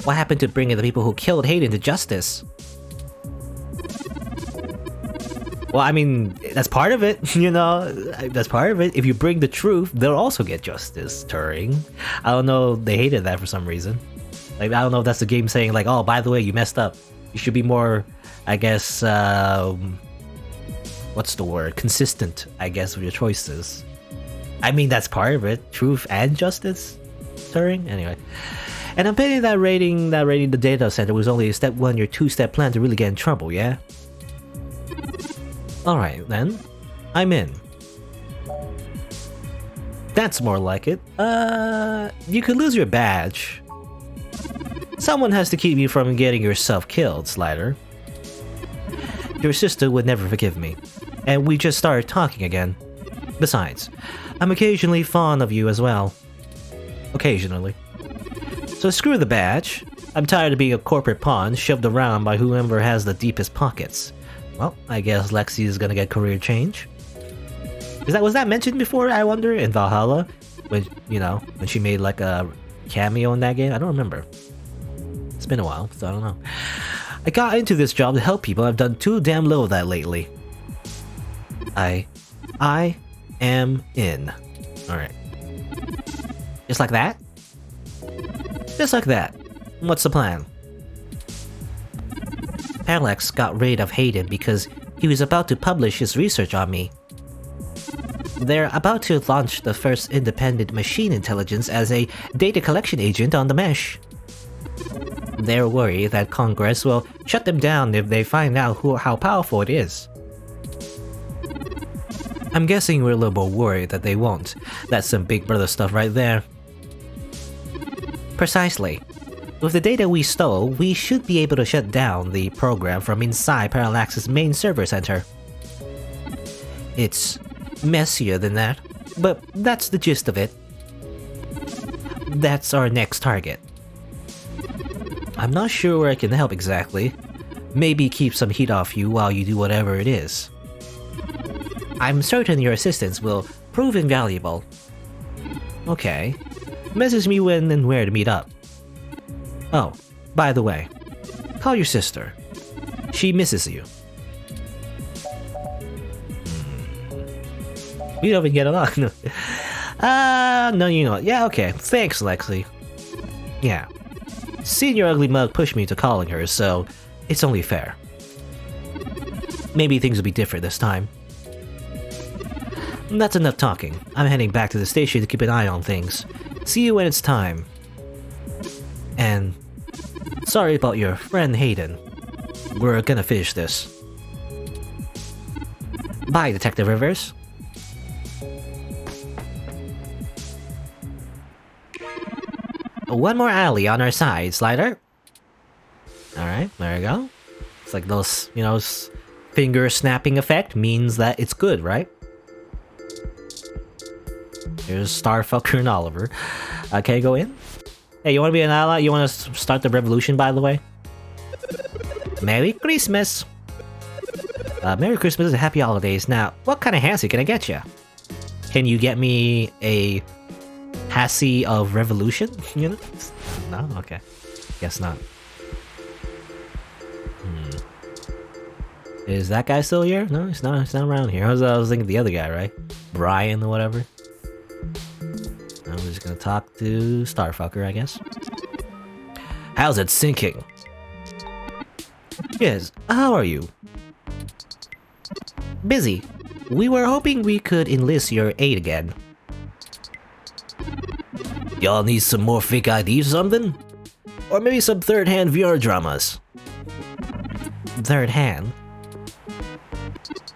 What happened to bringing the people who killed Hayden to justice? Well, I mean, that's part of it, you know? That's part of it. If you bring the truth, they'll also get justice, Turing. I don't know, they hated that for some reason. Like, I don't know if that's the game saying, like, oh, by the way, you messed up. You should be more, I guess, what's the word? Consistent, I guess, with your choices. I mean, that's part of it. Truth and justice, Turing? Anyway. And I'm betting that raiding the data center was only a step 1 or 2-step plan to really get in trouble, yeah? Alright, then. I'm in. That's more like it. You could lose your badge. Someone has to keep you from getting yourself killed, Slider. Your sister would never forgive me. And we just started talking again. Besides, I'm occasionally fond of you as well. Occasionally. So screw the badge. I'm tired of being a corporate pawn shoved around by whoever has the deepest pockets. Well, I guess Lexi is gonna get career change. Was that mentioned before, I wonder, in Valhalla? When, you know, when she made like a cameo in that game? I don't remember. It's been a while, so I don't know. I got into this job to help people. I've done too damn little of that lately. I am in. Alright. Just like that? Just like that. What's the plan? Parallax got rid of Hayden because he was about to publish his research on me. They're about to launch the first independent machine intelligence as a data collection agent on the mesh. They're worried that Congress will shut them down if they find out how powerful it is. I'm guessing we're a little more worried that they won't. That's some Big Brother stuff right there. Precisely. With the data we stole, we should be able to shut down the program from inside Parallax's main server center. It's messier than that, but that's the gist of it. That's our next target. I'm not sure where I can help exactly. Maybe keep some heat off you while you do whatever it is. I'm certain your assistance will prove invaluable. Okay. Message me when and where to meet up. Oh, by the way, call your sister. She misses you. We don't even get along. No, you know what? Yeah, okay. Thanks, Lexi. Yeah. Seeing your ugly mug pushed me to calling her, so it's only fair. Maybe things will be different this time. That's enough talking. I'm heading back to the station to keep an eye on things. See you when it's time. And sorry about your friend Hayden. We're gonna finish this. Bye, Detective Rivers. One more alley on our side, Slider. Alright, there we go. It's like those, you know, finger snapping effect means that it's good, right? Here's Starfucker and Oliver. Can you go in? Hey, you wanna be an ally? You wanna start the revolution, by the way? Merry Christmas! Merry Christmas and Happy Holidays. Now, what kind of Hansi can I get you? Can you get me a Hansi of Revolution? You know? No? Okay. Guess not. Is that guy still here? No, he's not. He's not around here. I was thinking the other guy, right? Brian or whatever. I'm just gonna talk to Starfucker, I guess. How's it sinking? Yes, how are you? Busy. We were hoping we could enlist your aid again. Y'all need some more fake IDs or something? Or maybe some third-hand VR dramas? Third-hand?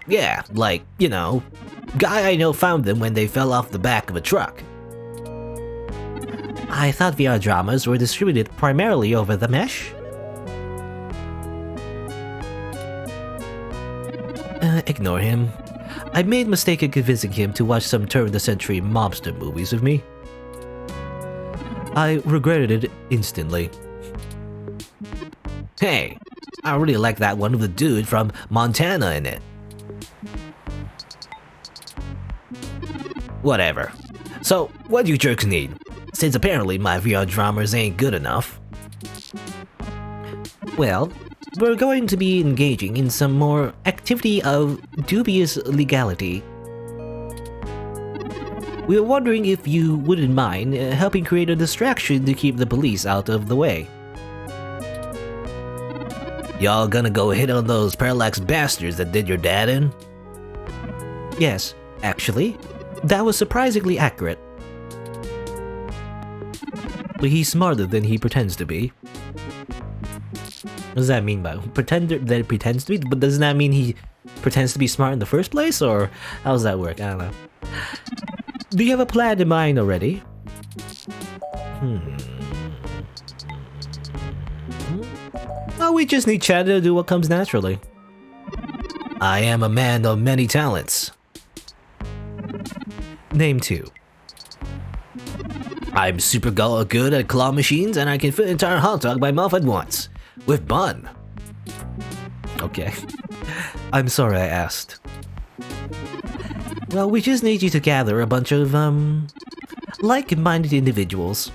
Yeah, like, you know, guy I know found them when they fell off the back of a truck. I thought VR dramas were distributed primarily over the mesh? Ignore him. I made a mistake in convincing him to watch some turn-of-the-century mobster movies with me. I regretted it instantly. Hey, I really like that one with the dude from Montana in it. Whatever. So, what do you jerks need? Since apparently my VR dramas ain't good enough. Well, we're going to be engaging in some more activity of dubious legality. We were wondering if you wouldn't mind helping create a distraction to keep the police out of the way. Y'all gonna go hit on those Parallax bastards that did your dad in? Yes, actually. That was surprisingly accurate. But he's smarter than he pretends to be. What does that mean by that pretends to be? But doesn't that mean he pretends to be smart in the first place? Or how does that work? I don't know. Do you have a plan in mind already? Well, we just need Chad to do what comes naturally. I am a man of many talents. Name 2. I'm super good at claw machines and I can fit an entire hot dog by mouth at once. With bun. Okay. I'm sorry I asked. Well, we just need you to gather a bunch of, like-minded individuals.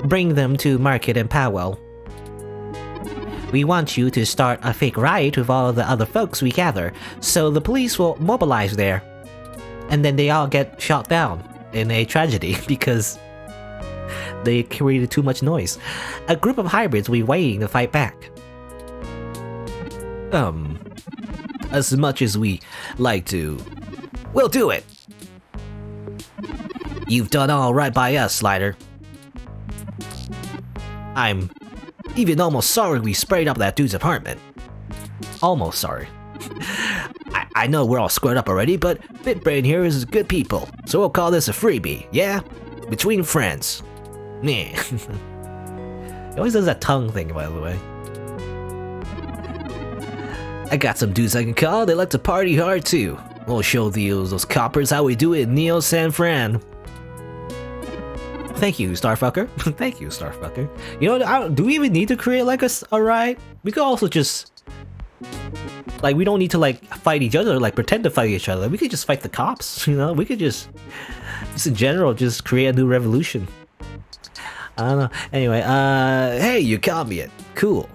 Bring them to Market and Powell. We want you to start a fake riot with all the other folks we gather, so the police will mobilize there. And then they all get shot down in a tragedy because they created too much noise. A group of hybrids will be waiting to fight back. As much as we like to, we'll do it! You've done all right by us, Slider. I'm even almost sorry we sprayed up that dude's apartment. Almost sorry. I know we're all squared up already, but BitBrain here is good people, so we'll call this a freebie, yeah? Between friends. Meh. He always does that tongue thing, by the way. I got some dudes I can call, they like to party hard too. We'll show those coppers how we do it in Neo San Fran. Thank you, Starfucker. Thank you, Starfucker. You know, do we even need to create like a riot? We could also just... Like, we don't need to like fight each other, like pretend to fight each other. We could just fight the cops, you know? We could just in general, just create a new revolution. I don't know. Anyway, hey, you caught me it. Cool.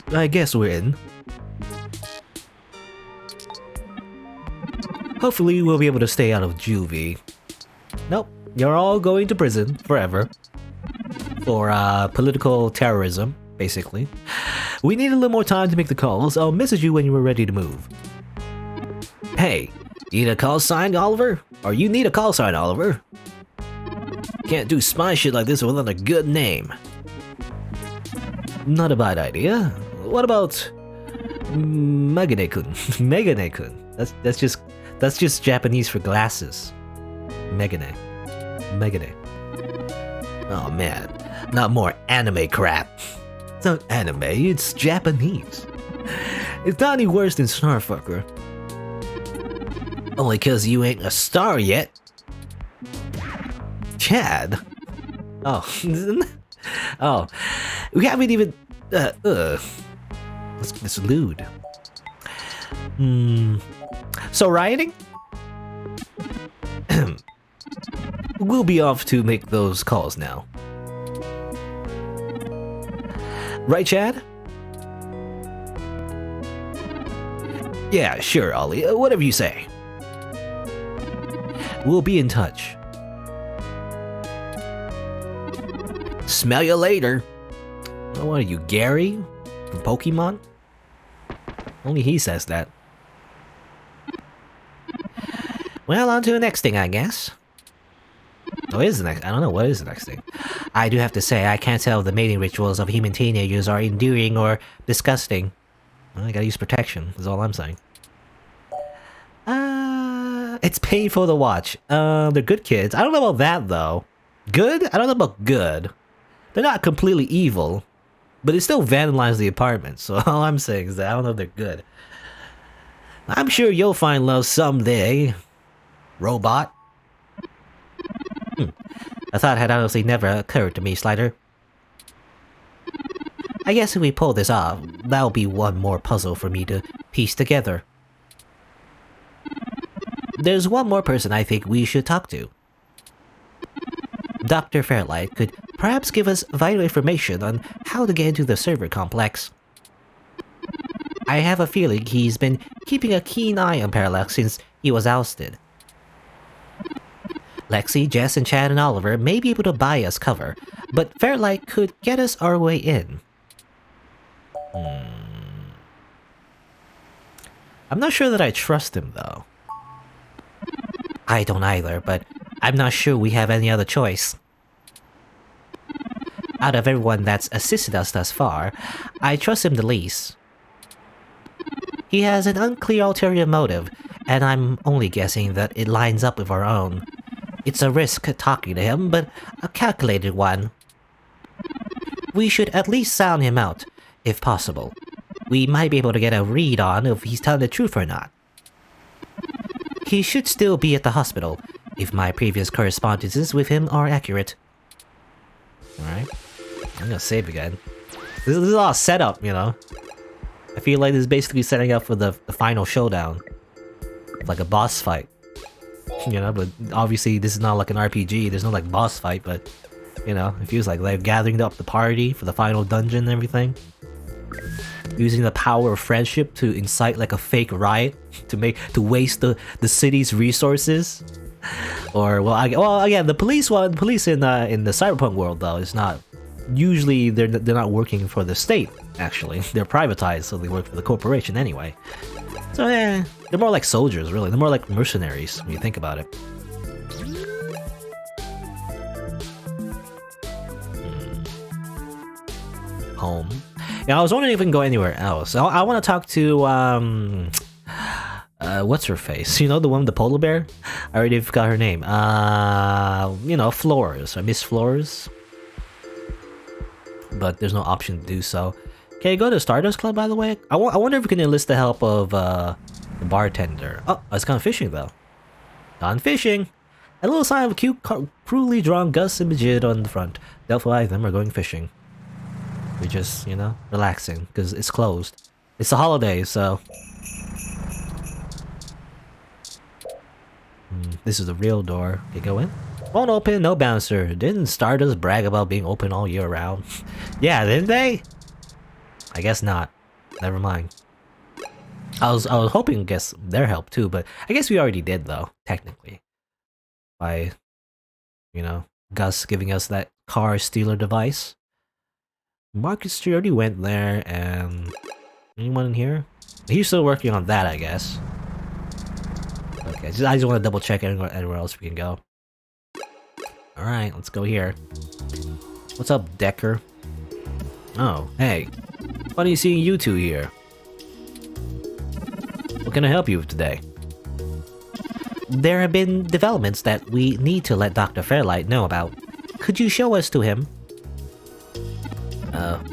I guess we're in. Hopefully we'll be able to stay out of juvie. Nope, you're all going to prison forever. For political terrorism, basically. We need a little more time to make the calls. I'll message you when you were ready to move. Hey, you need a call sign, Oliver? Or you need a call sign, Oliver? Can't do spy shit like this without a good name. Not a bad idea. What about Megane-kun? Megane-kun. That's just Japanese for glasses. Megane. Megane. Oh man, not more anime crap. It's not anime, it's Japanese. It's not any worse than Starfucker. Only cause you ain't a star yet. Chad? Oh. Oh. We haven't even... It's lewd. So rioting? We'll be off to make those calls now. Right, Chad? Yeah, sure, Ollie. Whatever you say. We'll be in touch. Smell you later. Oh, what are you, Gary? From Pokemon? Only he says that. Well, on to the next thing, I guess. Oh, is the next? I don't know. What is the next thing? I do have to say, I can't tell if the mating rituals of human teenagers are endearing or disgusting. Well, I gotta use protection, is all I'm saying. It's painful to watch. They're good kids. I don't know about that, though. Good? I don't know about good. They're not completely evil, but they still vandalize the apartment, so all I'm saying is that I don't know if they're good. I'm sure you'll find love someday, robot. A thought had honestly never occurred to me, Slider. I guess if we pull this off, that'll be one more puzzle for me to piece together. There's one more person I think we should talk to. Dr. Fairlight could perhaps give us vital information on how to get into the server complex. I have a feeling he's been keeping a keen eye on Parallax since he was ousted. Lexi, Jess, and Chad and Oliver may be able to buy us cover, but Fairlight could get us our way in. I'm not sure that I trust him, though. I don't either, but I'm not sure we have any other choice. Out of everyone that's assisted us thus far, I trust him the least. He has an unclear ulterior motive, and I'm only guessing that it lines up with our own. It's a risk talking to him, but a calculated one. We should at least sound him out, if possible. We might be able to get a read on if he's telling the truth or not. He should still be at the hospital, if my previous correspondences with him are accurate. Alright. I'm gonna save again. This is all set up, you know? I feel like this is basically setting up for the final showdown. Like a boss fight. You know, but obviously this is not like an RPG, there's no like boss fight, but you know, it feels like they're gathering up the party for the final dungeon and everything. Using the power of friendship to incite like a fake riot to waste the city's resources. Or well again, the police in the cyberpunk world though is not usually they're not working for the state. Actually, they're privatized, so they work for the corporation anyway. So yeah, they're more like soldiers, really. They're more like mercenaries when you think about it. home. Yeah, I was wondering if we can go anywhere else. I want to talk to what's her face? You know, the one with the polar bear? I already forgot her name. You know, Flores, or Miss Flores. But there's no option to do so. Okay, go to Stardust Club, by the way. I wonder if we can enlist the help of the bartender. Oh, it's gone fishing though. Gone fishing. A little sign of a cute, cruelly drawn Gus and Majid on the front. Doubtful eye of them are going fishing. We're just, you know, relaxing because it's closed. It's the holidays, so. This is the real door. Okay, go in. Won't open, no bouncer. Didn't Stardust brag about being open all year round? Yeah, didn't they? I guess not. Never mind. I was hoping to get their help too, but I guess we already did though, technically. By, you know, Gus giving us that car stealer device. Market Street already went there, and anyone in here? He's still working on that, I guess. Okay, I just want to double check anywhere else we can go. Alright, let's go here. What's up, Decker? Oh, hey. Funny seeing you two here. What can I help you with today? There have been developments that we need to let Dr. Fairlight know about. Could you show us to him?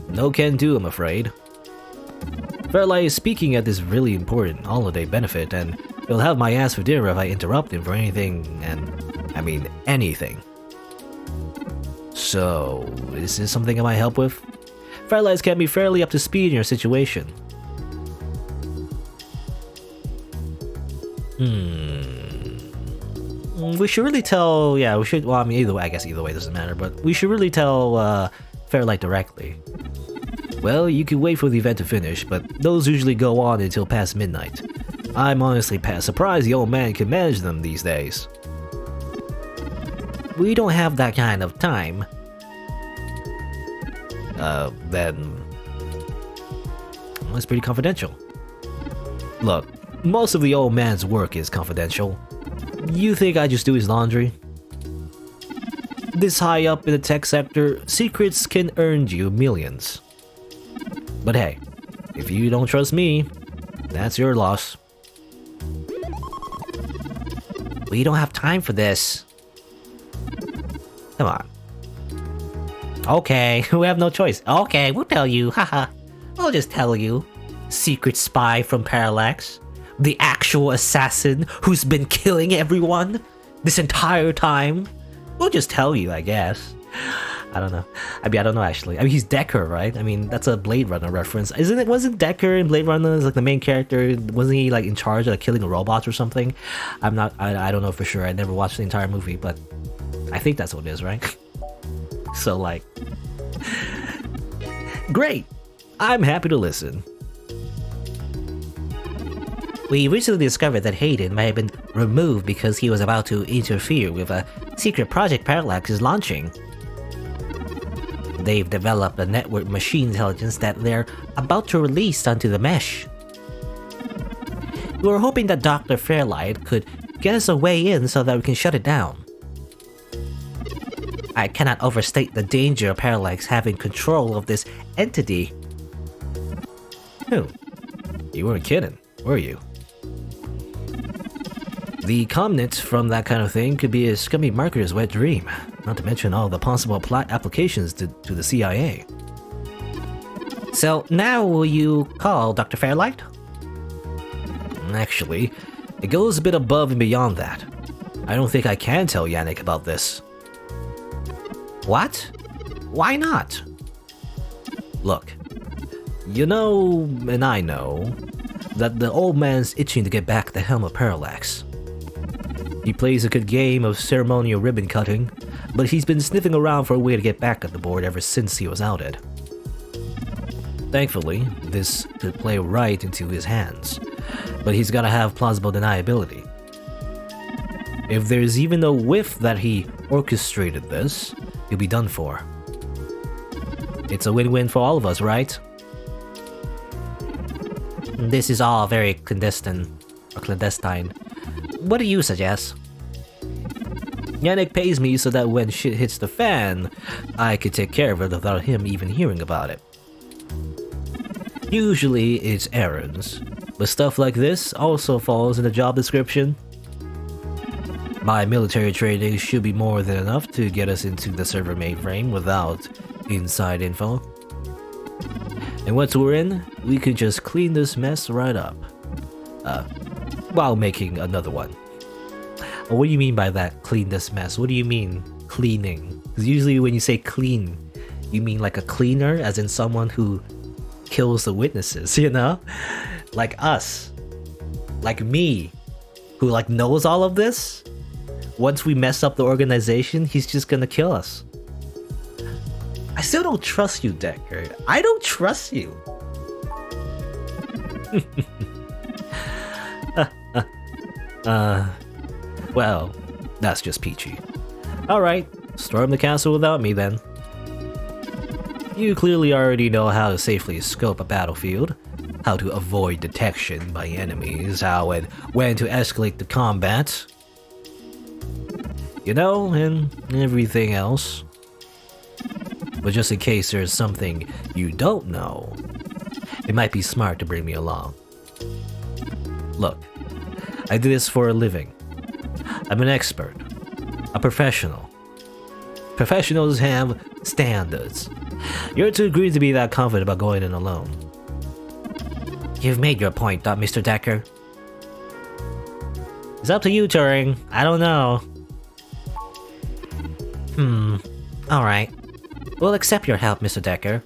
No can do, I'm afraid. Fairlight is speaking at this really important holiday benefit, and he'll have my ass for dinner if I interrupt him for anything, and I mean anything. So, is this something I might help with? Fairlights can be fairly up to speed in your situation. We should really tell, yeah, we should, well, I mean, either way, I guess either way doesn't matter, but we should really tell, Fairlight directly. Well, you can wait for the event to finish, but those usually go on until past midnight. I'm honestly surprised the old man can manage them these days. We don't have that kind of time. Then... well, it's pretty confidential. Look, most of the old man's work is confidential. You think I just do his laundry? This high up in the tech sector, secrets can earn you millions. But hey, if you don't trust me, that's your loss. We don't have time for this. Come on. Okay, we have no choice. Okay, we'll tell you, haha. We'll just tell you. Secret spy from Parallax. The actual assassin who's been killing everyone this entire time. We'll just tell you, I guess. I don't know. I mean, I don't know actually. I mean, he's Decker, right? I mean, that's a Blade Runner reference. Isn't it? Wasn't Decker in Blade Runner like the main character? Wasn't he like in charge of like, killing robots or something? I'm not. I don't know for sure. I never watched the entire movie, but I think that's what it is, right? So like, great. I'm happy to listen. We recently discovered that Hayden may have been removed because he was about to interfere with a secret project Parallax is launching. They've developed a network machine intelligence that they're about to release onto the mesh. We were hoping that Dr. Fairlight could get us a way in so that we can shut it down. I cannot overstate the danger of Parallax having control of this entity. Who? You weren't kidding, were you? The comments from that kind of thing could be a scummy marketer's wet dream, not to mention all the possible applications to the CIA. So now will you call Dr. Fairlight? Actually, it goes a bit above and beyond that. I don't think I can tell Yannick about this. What? Why not? Look, you know, and I know, that the old man's itching to get back at the helm of Parallax. He plays a good game of ceremonial ribbon cutting, but he's been sniffing around for a way to get back at the board ever since he was outed. Thankfully, this could play right into his hands, but he's gotta have plausible deniability. If there's even a whiff that he orchestrated this, he'll be done for. It's a win-win for all of us, right? This is all very clandestine. What do you suggest? Yannick pays me so that when shit hits the fan, I could take care of it without him even hearing about it. Usually it's errands, but stuff like this also falls in the job description. My military training should be more than enough to get us into the server mainframe without inside info. And once we're in, we could just clean this mess right up. While making another one. What do you mean by that, clean this mess? What do you mean, cleaning? Because usually when you say clean, you mean like a cleaner, as in someone who kills the witnesses, you know? Like us. Like me. Who like knows all of this? Once we mess up the organization, he's just gonna kill us. I still don't trust you, Decker. I don't trust you. Well, that's just peachy. Alright, storm the castle without me then. You clearly already know how to safely scope a battlefield, how to avoid detection by enemies, how and when to escalate the combat. You know, and everything else. But just in case there's something you don't know, it might be smart to bring me along. Look, I do this for a living. I'm an expert, a professional. Professionals have standards. You're too green to be that confident about going in alone. You've made your point, Mr. Decker. It's up to you, Turing. I don't know. Alright. We'll accept your help, Mr. Decker.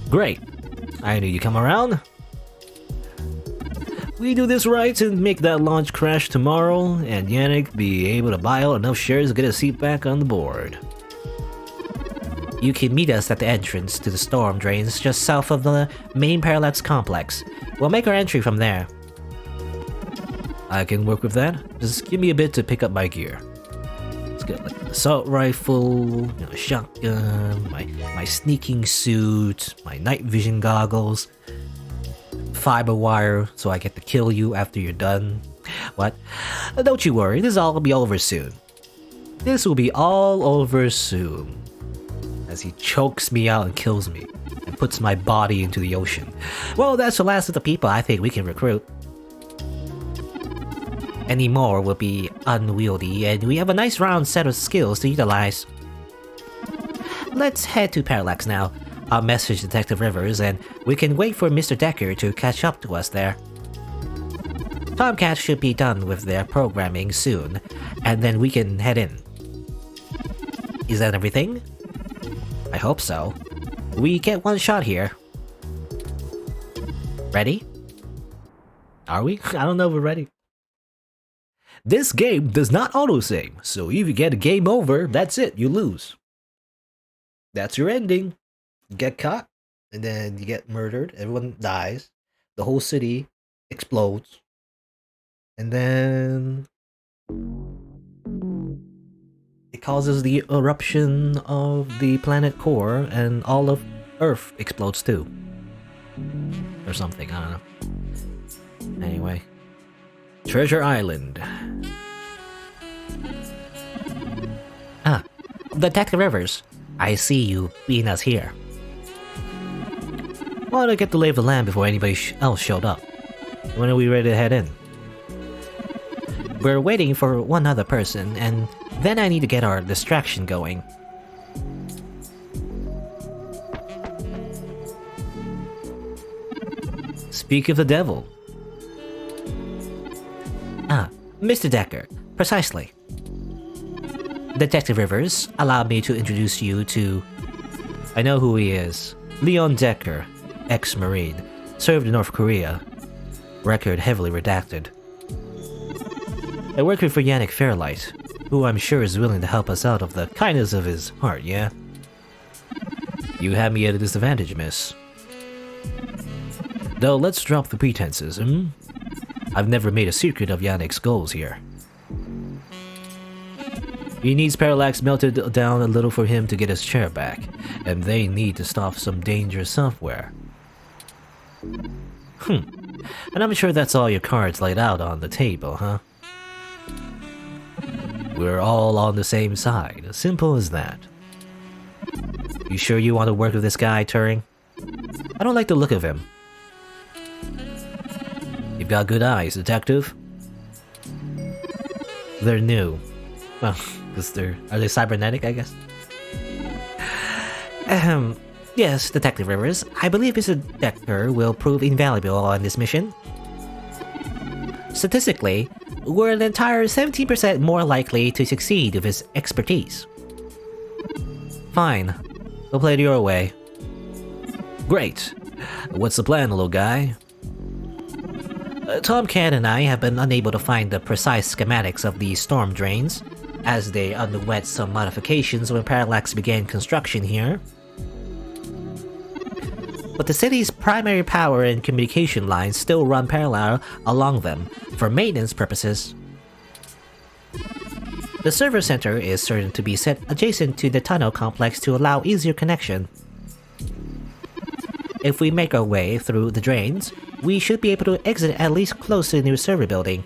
Great. I knew you'd come around. We do this right and make that launch crash tomorrow, and Yannick be able to buy out enough shares to get a seat back on the board. You can meet us at the entrance to the storm drains just south of the main Parallax complex. We'll make our entry from there. I can work with that. Just give me a bit to pick up my gear. Let's get like an assault rifle, a shotgun, my sneaking suit, my night vision goggles, fiber wire so I get to kill you after you're done. What? Don't you worry, this will all be over soon. This will be all over soon. As he chokes me out and kills me, and puts my body into the ocean. Well, that's the last of the people I think we can recruit. Any more will be unwieldy, and we have a nice round set of skills to utilize. Let's head to Parallax now. I'll message Detective Rivers, and we can wait for Mr. Decker to catch up to us there. Tomcat should be done with their programming soon, and then we can head in. Is that everything? I hope so. We get one shot here. Ready? Are we? I don't know if we're ready. This game does not autosave, so if you get a game over, that's it, you lose. That's your ending. You get caught, and then you get murdered, everyone dies, the whole city explodes, and then it causes the eruption of the planet core, and all of Earth explodes too. Or something, I don't know. Anyway. Treasure Island. Ah, Detective Rivers. I see you being us here. Wanted to get the lay of the land before anybody else showed up. When are we ready to head in? We're waiting for one other person, and then I need to get our distraction going. Speak of the devil. Ah, Mr. Decker, precisely. Detective Rivers, allow me to introduce you to... I know who he is. Leon Decker, ex-Marine, served in North Korea. Record heavily redacted. I work for Yannick Fairlight, who I'm sure is willing to help us out of the kindness of his heart, yeah? You have me at a disadvantage, miss. Though let's drop the pretenses, I've never made a secret of Yannick's goals here. He needs Parallax melted down a little for him to get his chair back, and they need to stop some dangerous software. And I'm sure that's all your cards laid out on the table, huh? We're all on the same side, simple as that. You sure you want to work with this guy, Turing? I don't like the look of him. You've got good eyes, detective. They're new. Well, because are they cybernetic, I guess? Yes, Detective Rivers. I believe his detector will prove invaluable on this mission. Statistically, we're an entire 17% more likely to succeed with his expertise. Fine. We'll play it your way. Great. What's the plan, little guy? Tomcat and I have been unable to find the precise schematics of the storm drains, as they underwent some modifications when Parallax began construction here. But the city's primary power and communication lines still run parallel along them for maintenance purposes. The server center is certain to be set adjacent to the tunnel complex to allow easier connection. If we make our way through the drains, we should be able to exit at least close to the new server building.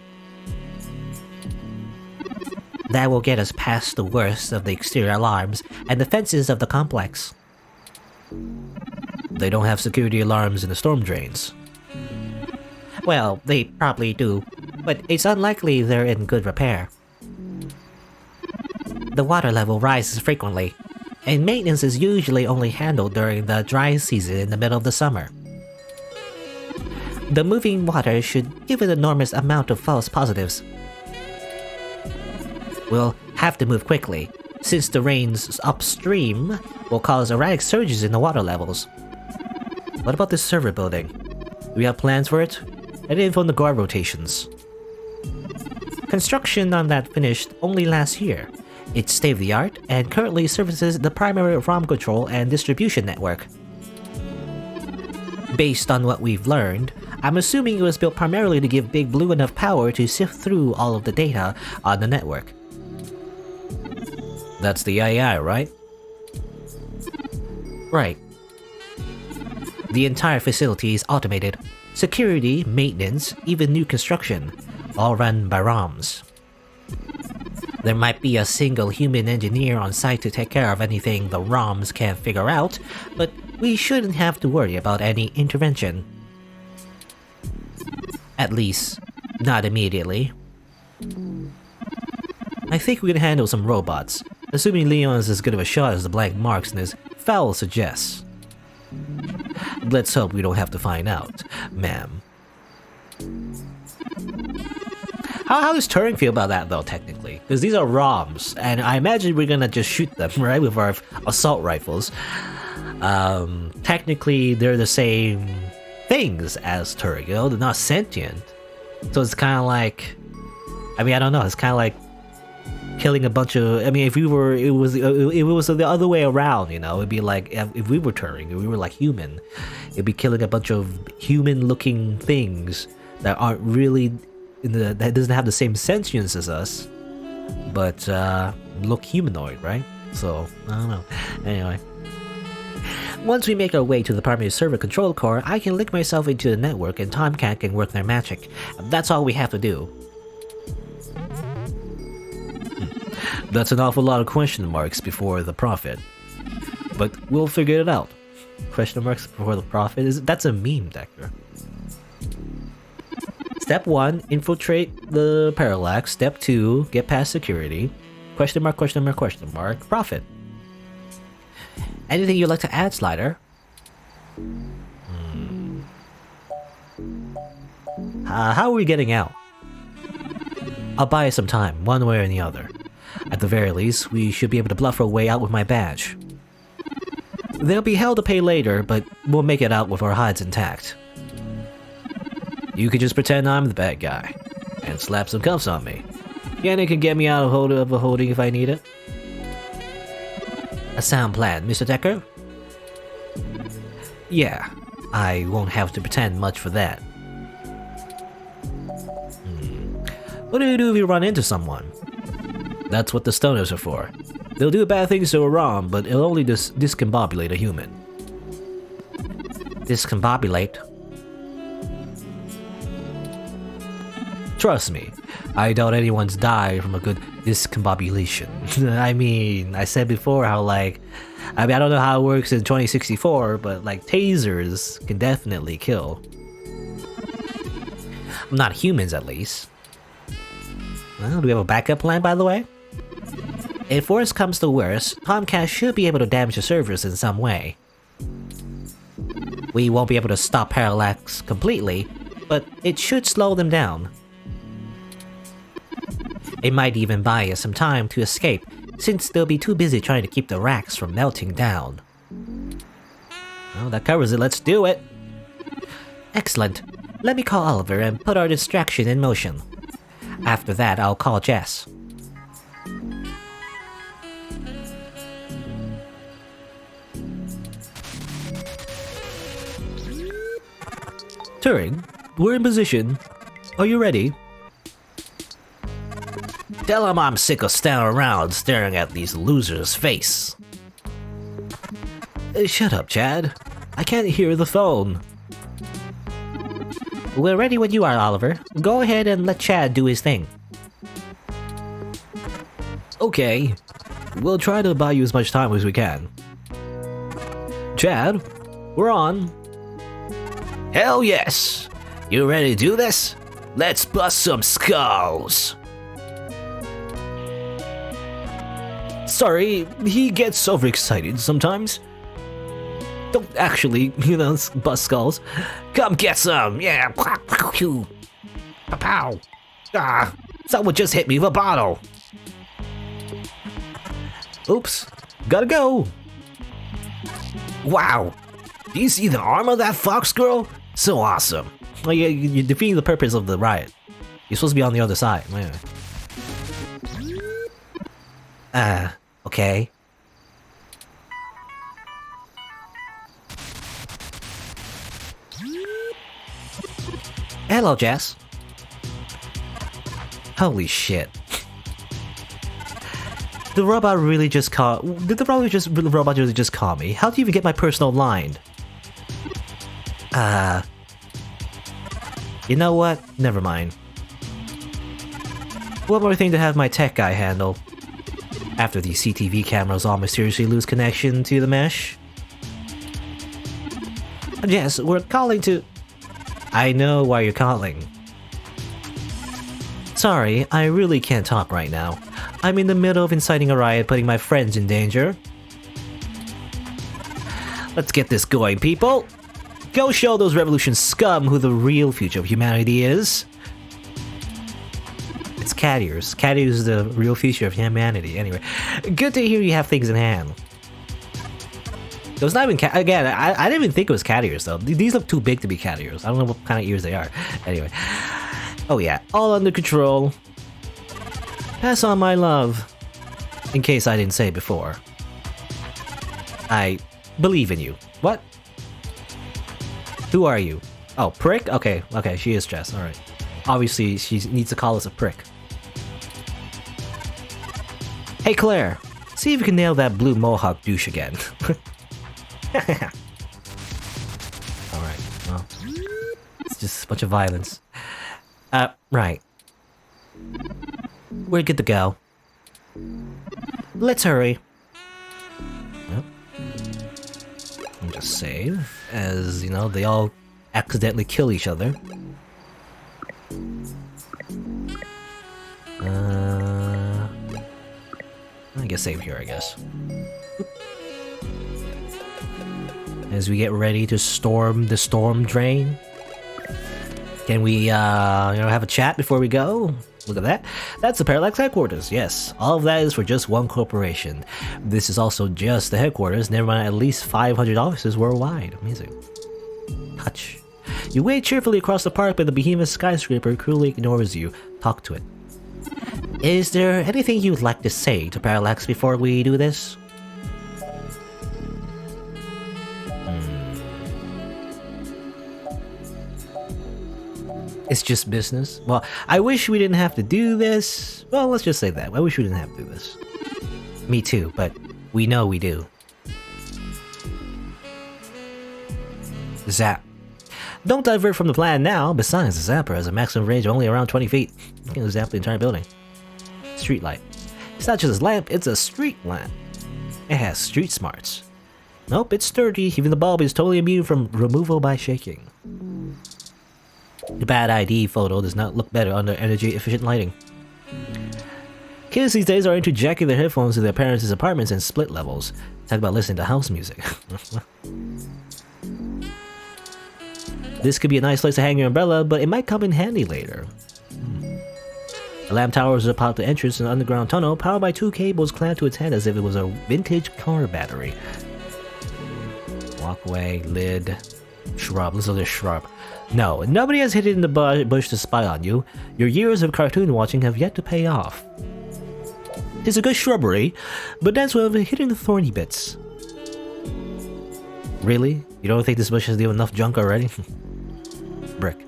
That will get us past the worst of the exterior alarms and defenses of the complex. They don't have security alarms in the storm drains. Well, they probably do, but it's unlikely they're in good repair. The water level rises frequently, and maintenance is usually only handled during the dry season in the middle of the summer. The moving water should give an enormous amount of false positives. We'll have to move quickly, since the rains upstream will cause erratic surges in the water levels. What about this server building? Do we have plans for it? Any info on the guard rotations? Construction on that finished only last year. It's state-of-the-art and currently services the primary ROM control and distribution network. Based on what we've learned, I'm assuming it was built primarily to give Big Blue enough power to sift through all of the data on the network. That's the AI, right? Right. The entire facility is automated. Security, maintenance, even new construction, all run by ROMs. There might be a single human engineer on site to take care of anything the ROMs can't figure out, but we shouldn't have to worry about any intervention. At least, not immediately. I think we can handle some robots, assuming Leon's as good of a shot as the blank marks in his foul suggests. Let's hope we don't have to find out, ma'am. How does Turing feel about that, though, technically? Because these are ROMs, and I imagine we're gonna just shoot them, right, with our assault rifles. Technically, they're the same things as Turing, you know? They're not sentient. So it's kind of like... I mean, I don't know, it's kind of like killing a bunch of... I mean, if it was the other way around, you know? It'd be like, if we were Turing, if we were like human, it'd be killing a bunch of human-looking things that aren't really... that doesn't have the same sentience as us, but look humanoid, right? So, I don't know. Anyway. Once we make our way to the primary server control core, I can link myself into the network and Tomcat can work their magic. That's all we have to do. That's an awful lot of question marks before the Prophet. But we'll figure it out. Question marks before the Prophet? That's a meme, Decker. Step 1, infiltrate the Parallax. Step 2, get past security. Question mark, question mark, question mark, Prophet. Anything you'd like to add, Slider? How are we getting out? I'll buy us some time, one way or the other. At the very least, we should be able to bluff our way out with my badge. There'll be hell to pay later, but we'll make it out with our hides intact. You could just pretend I'm the bad guy, and slap some cuffs on me. Yannick can get me out of a holding if I need it. A sound plan, Mr. Decker? Yeah, I won't have to pretend much for that. What do you do if you run into someone? That's what the stoners are for. They'll do bad things to a ROM, but it'll only discombobulate a human. Discombobulate? Trust me, I doubt anyone's died from a good discombobulation. I mean, I said before how I don't know how it works in 2064, but like tasers can definitely kill. Not humans, at least. Well, do we have a backup plan, by the way? If worse comes to worse, Comcast should be able to damage the servers in some way. We won't be able to stop Parallax completely, but it should slow them down. It might even buy us some time to escape, since they'll be too busy trying to keep the racks from melting down. Well, that covers it. Let's do it! Excellent. Let me call Oliver and put our distraction in motion. After that, I'll call Jess. Turing, we're in position. Are you ready? Tell him I'm sick of standing around staring at these losers' face. Shut up, Chad. I can't hear the phone. We're ready when you are, Oliver. Go ahead and let Chad do his thing. Okay. We'll try to buy you as much time as we can. Chad, we're on. Hell yes! You ready to do this? Let's bust some skulls! Sorry, he gets overexcited sometimes. Don't actually, bust skulls. Come get some, yeah! Pow! Ah! Someone just hit me with a bottle! Oops, gotta go! Wow! Do you see the arm of that fox girl? So awesome. Well, you're defeating the purpose of the riot. You're supposed to be on the other side. Okay. Hello, Jess. Holy shit. Did the robot really just call me? How do you even get my personal line? You know what? Never mind. One more thing to have my tech guy handle. After the CTV cameras all mysteriously lose connection to the mesh. Yes, we're calling to... I know why you're calling. Sorry, I really can't talk right now. I'm in the middle of inciting a riot, putting my friends in danger. Let's get this going, people! Go show those revolution scum who the real future of humanity is. It's cat ears. Cat ears is the real future of humanity. Anyway, good to hear you have things in hand. It was not even cat. Again, I didn't even think it was cat ears though. These look too big to be cat ears. I don't know what kind of ears they are. Anyway. Oh yeah, all under control. Pass on my love. In case I didn't say it before. I believe in you. What? Who are you? Oh, prick? Okay, she is Jess, alright. Obviously, she needs to call us a prick. Hey Claire, see if you can nail that blue mohawk douche again. Alright, well. It's just a bunch of violence. Right. We're good to go. Let's hurry. Yep. And just save, as, they all accidentally kill each other. I guess save here, I guess. As we get ready to storm the storm drain. Can we, have a chat before we go? Look at that. That's the Parallax headquarters. Yes, all of that is for just one corporation. This is also just the headquarters. Never mind, at least 500 offices worldwide. Amazing. Touch. You wade cheerfully across the park, but the behemoth skyscraper cruelly ignores you. Talk to it. Is there anything you'd like to say to Parallax before we do this? It's just business. Well, I wish we didn't have to do this. Well, let's just say that. I wish we didn't have to do this. Me too, but we know we do. Zap. Don't divert from the plan now. Besides, the zapper has a maximum range of only around 20 feet. You can zap the entire building. Street light. It's not just a lamp, it's a street lamp. It has street smarts. Nope, it's sturdy. Even the bulb is totally immune from removal by shaking. The bad ID photo does not look better under energy-efficient lighting. Kids these days are into jacking their headphones to their parents' apartments in split levels. Talk about listening to house music. This could be a nice place to hang your umbrella, but it might come in handy later. The lamp tower is about the entrance to an underground tunnel, powered by 2 cables clamped to its head as if it was a vintage car battery. Walkway, lid, shrub. Let's look at shrub. No, nobody has hidden in the bush to spy on you. Your years of cartoon watching have yet to pay off. It's a good shrubbery, but that's where we're hitting the thorny bits. Really? You don't think this bush has enough junk already? Brick.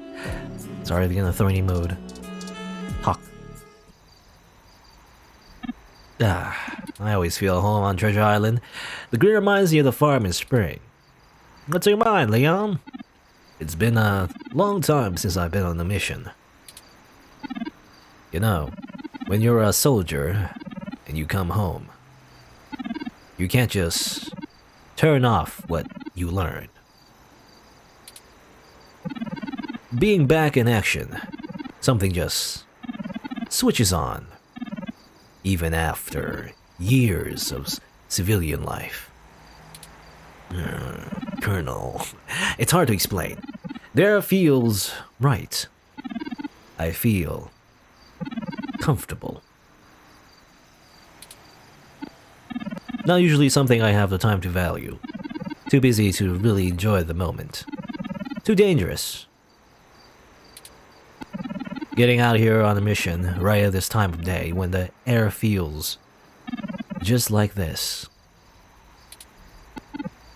It's already in a thorny mood. Hawk. I always feel at home on Treasure Island. The green reminds me of the farm in spring. What's your mind, Leon? It's been a long time since I've been on a mission. You know, when you're a soldier and you come home, you can't just turn off what you learned. Being back in action, something just switches on, even after years of civilian life. Colonel, it's hard to explain. There feels right. I feel comfortable. Not usually something I have the time to value. Too busy to really enjoy the moment. Too dangerous. Getting out here on a mission right at this time of day when the air feels just like this.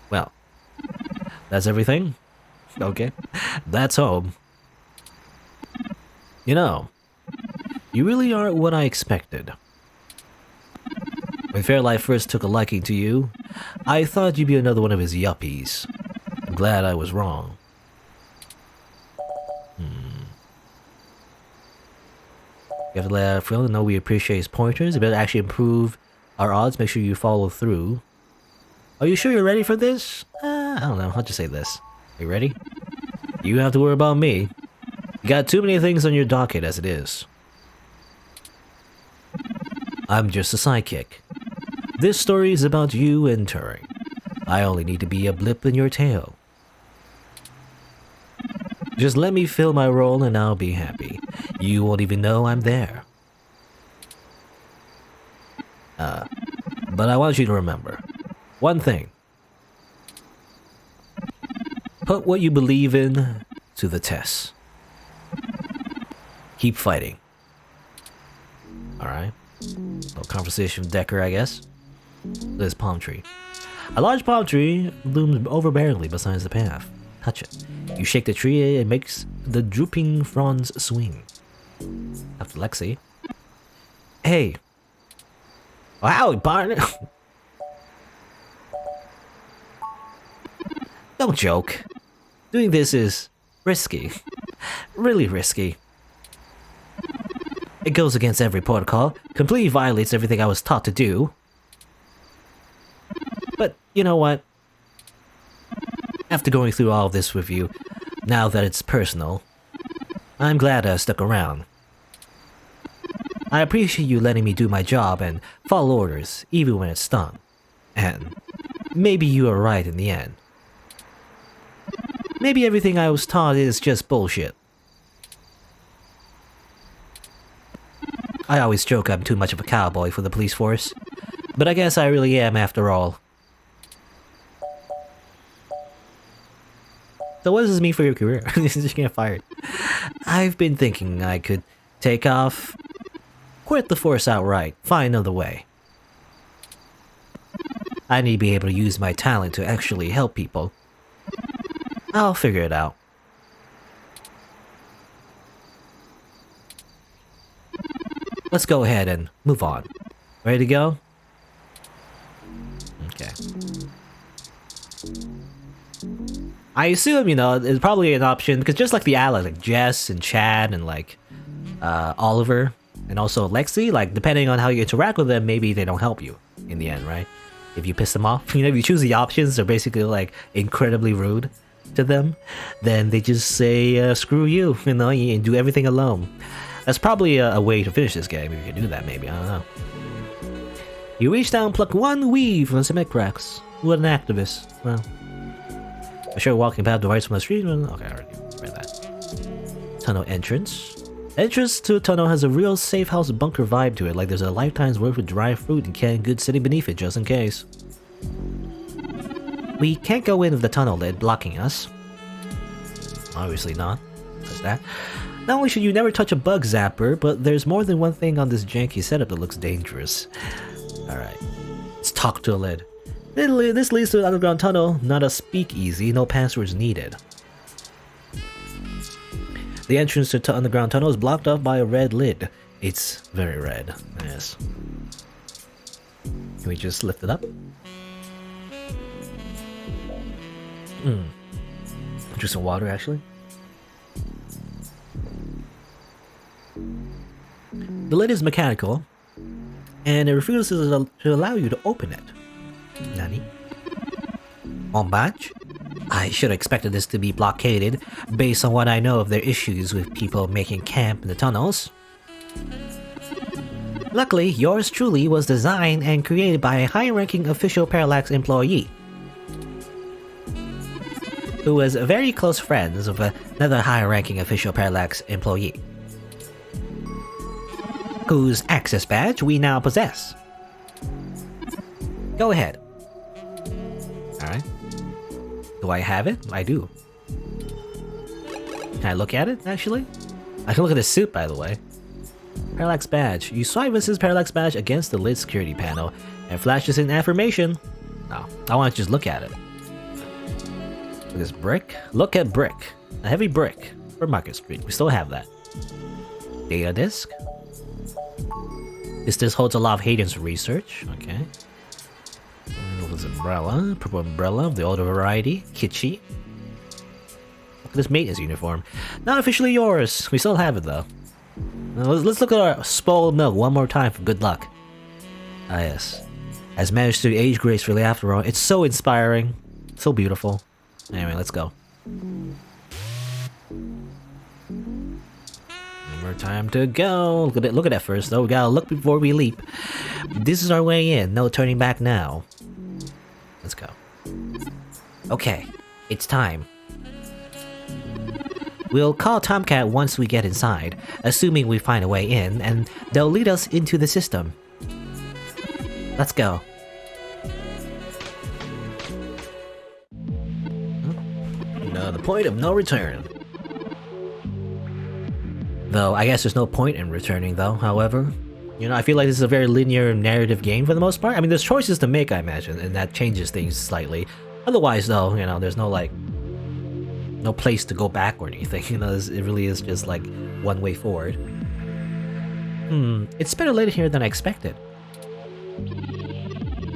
Well, that's everything? Okay, that's home. You know, you really aren't what I expected. When Fairlight first took a liking to you, I thought you'd be another one of his yuppies. I'm glad I was wrong. You have to let Phil know we appreciate his pointers. It better actually improve our odds. Make sure you follow through. Are you sure you're ready for this? I don't know. I'll just say this. You ready? You don't have to worry about me. You got too many things on your docket as it is. I'm just a sidekick. This story is about you and Turing. I only need to be a blip in your tail. Just let me fill my role and I'll be happy. You won't even know I'm there. But I want you to remember one thing. Put what you believe in to the test. Keep fighting. Alright. Little conversation with Decker, I guess. This palm tree. A large palm tree looms overbearingly beside the path. Touch it. You shake the tree, it makes the drooping fronds swing. After Lexi. Hey. Wow, partner. Don't joke. Doing this is risky. Really risky. It goes against every protocol, completely violates everything I was taught to do. But you know what? After going through all of this with you, now that it's personal, I'm glad I stuck around. I appreciate you letting me do my job and follow orders, even when it stung. And maybe you are right in the end. Maybe everything I was taught is just bullshit. I always joke I'm too much of a cowboy for the police force, but I guess I really am after all. So what does this mean for your career? You get fired. I've been thinking I could take off, quit the force outright, find another way. I need to be able to use my talent to actually help people. I'll figure it out. Let's go ahead and move on. Ready to go? Okay. I assume, you know, it's probably an option because just like the allies, like Jess and Chad and like Oliver and also Lexi, like depending on how you interact with them, maybe they don't help you in the end, right? If you piss them off, you know, if you choose the options, they're basically like incredibly rude to them, then they just say screw you, you know, and do everything alone. That's probably a way to finish this game if you can do that. Maybe, I don't know. You reach down, pluck one weave from the cement cracks. What an activist. Well, I'm sure walking past the right from the street. Okay, I already read that. Tunnel entrance. Entrance to a tunnel has a real safe house bunker vibe to it, like there's a lifetime's worth of dry fruit and canned goods sitting beneath it just in case. We can't go in with the tunnel lid blocking us. Obviously not. Like that. Not only should you never touch a bug zapper, but there's more than one thing on this janky setup that looks dangerous. Alright. Let's talk to a lid. This leads to an underground tunnel, not a speakeasy, no passwords needed. The entrance to the underground tunnel is blocked off by a red lid. It's very red, yes. Can we just lift it up? Drink some water, actually. The lid is mechanical, and it refuses to allow you to open it. Nani? En badge? I should have expected this to be blockaded, based on what I know of their issues with people making camp in the tunnels. Luckily, yours truly was designed and created by a high-ranking official Parallax employee, who was very close friends with another high-ranking official Parallax employee, whose access badge we now possess. Go ahead. Alright. Do I have it? I do. Can I look at it, actually? I can look at the suit, by the way. Parallax badge. You swipe this Parallax badge against the lid security panel and flashes in affirmation. No, I want to just look at it. Look at this brick. Look at brick. A heavy brick. For Market Street. We still have that. Data disk. This holds a lot of Hayden's research. Okay. This umbrella. Purple umbrella of the older variety. Kitschy. Look at this maintenance uniform. Not officially yours. We still have it though. Let's look at our spoiled milk one more time for good luck. Ah yes. Has managed to age gracefully after all. It's so inspiring. So beautiful. Anyway, let's go. One more time to go. Look at that first though. We gotta look before we leap. This is our way in. No turning back now. Let's go. Okay, it's time. We'll call Tomcat once we get inside, assuming we find a way in, and they'll lead us into the system. Let's go. The point of no return. Though, I guess there's no point in returning though, however. You know, I feel like this is a very linear narrative game for the most part. I mean, there's choices to make, I imagine, and that changes things slightly. Otherwise though, you know, there's no like... no place to go back or anything, you know, it really is just like one way forward. It's better lit here than I expected.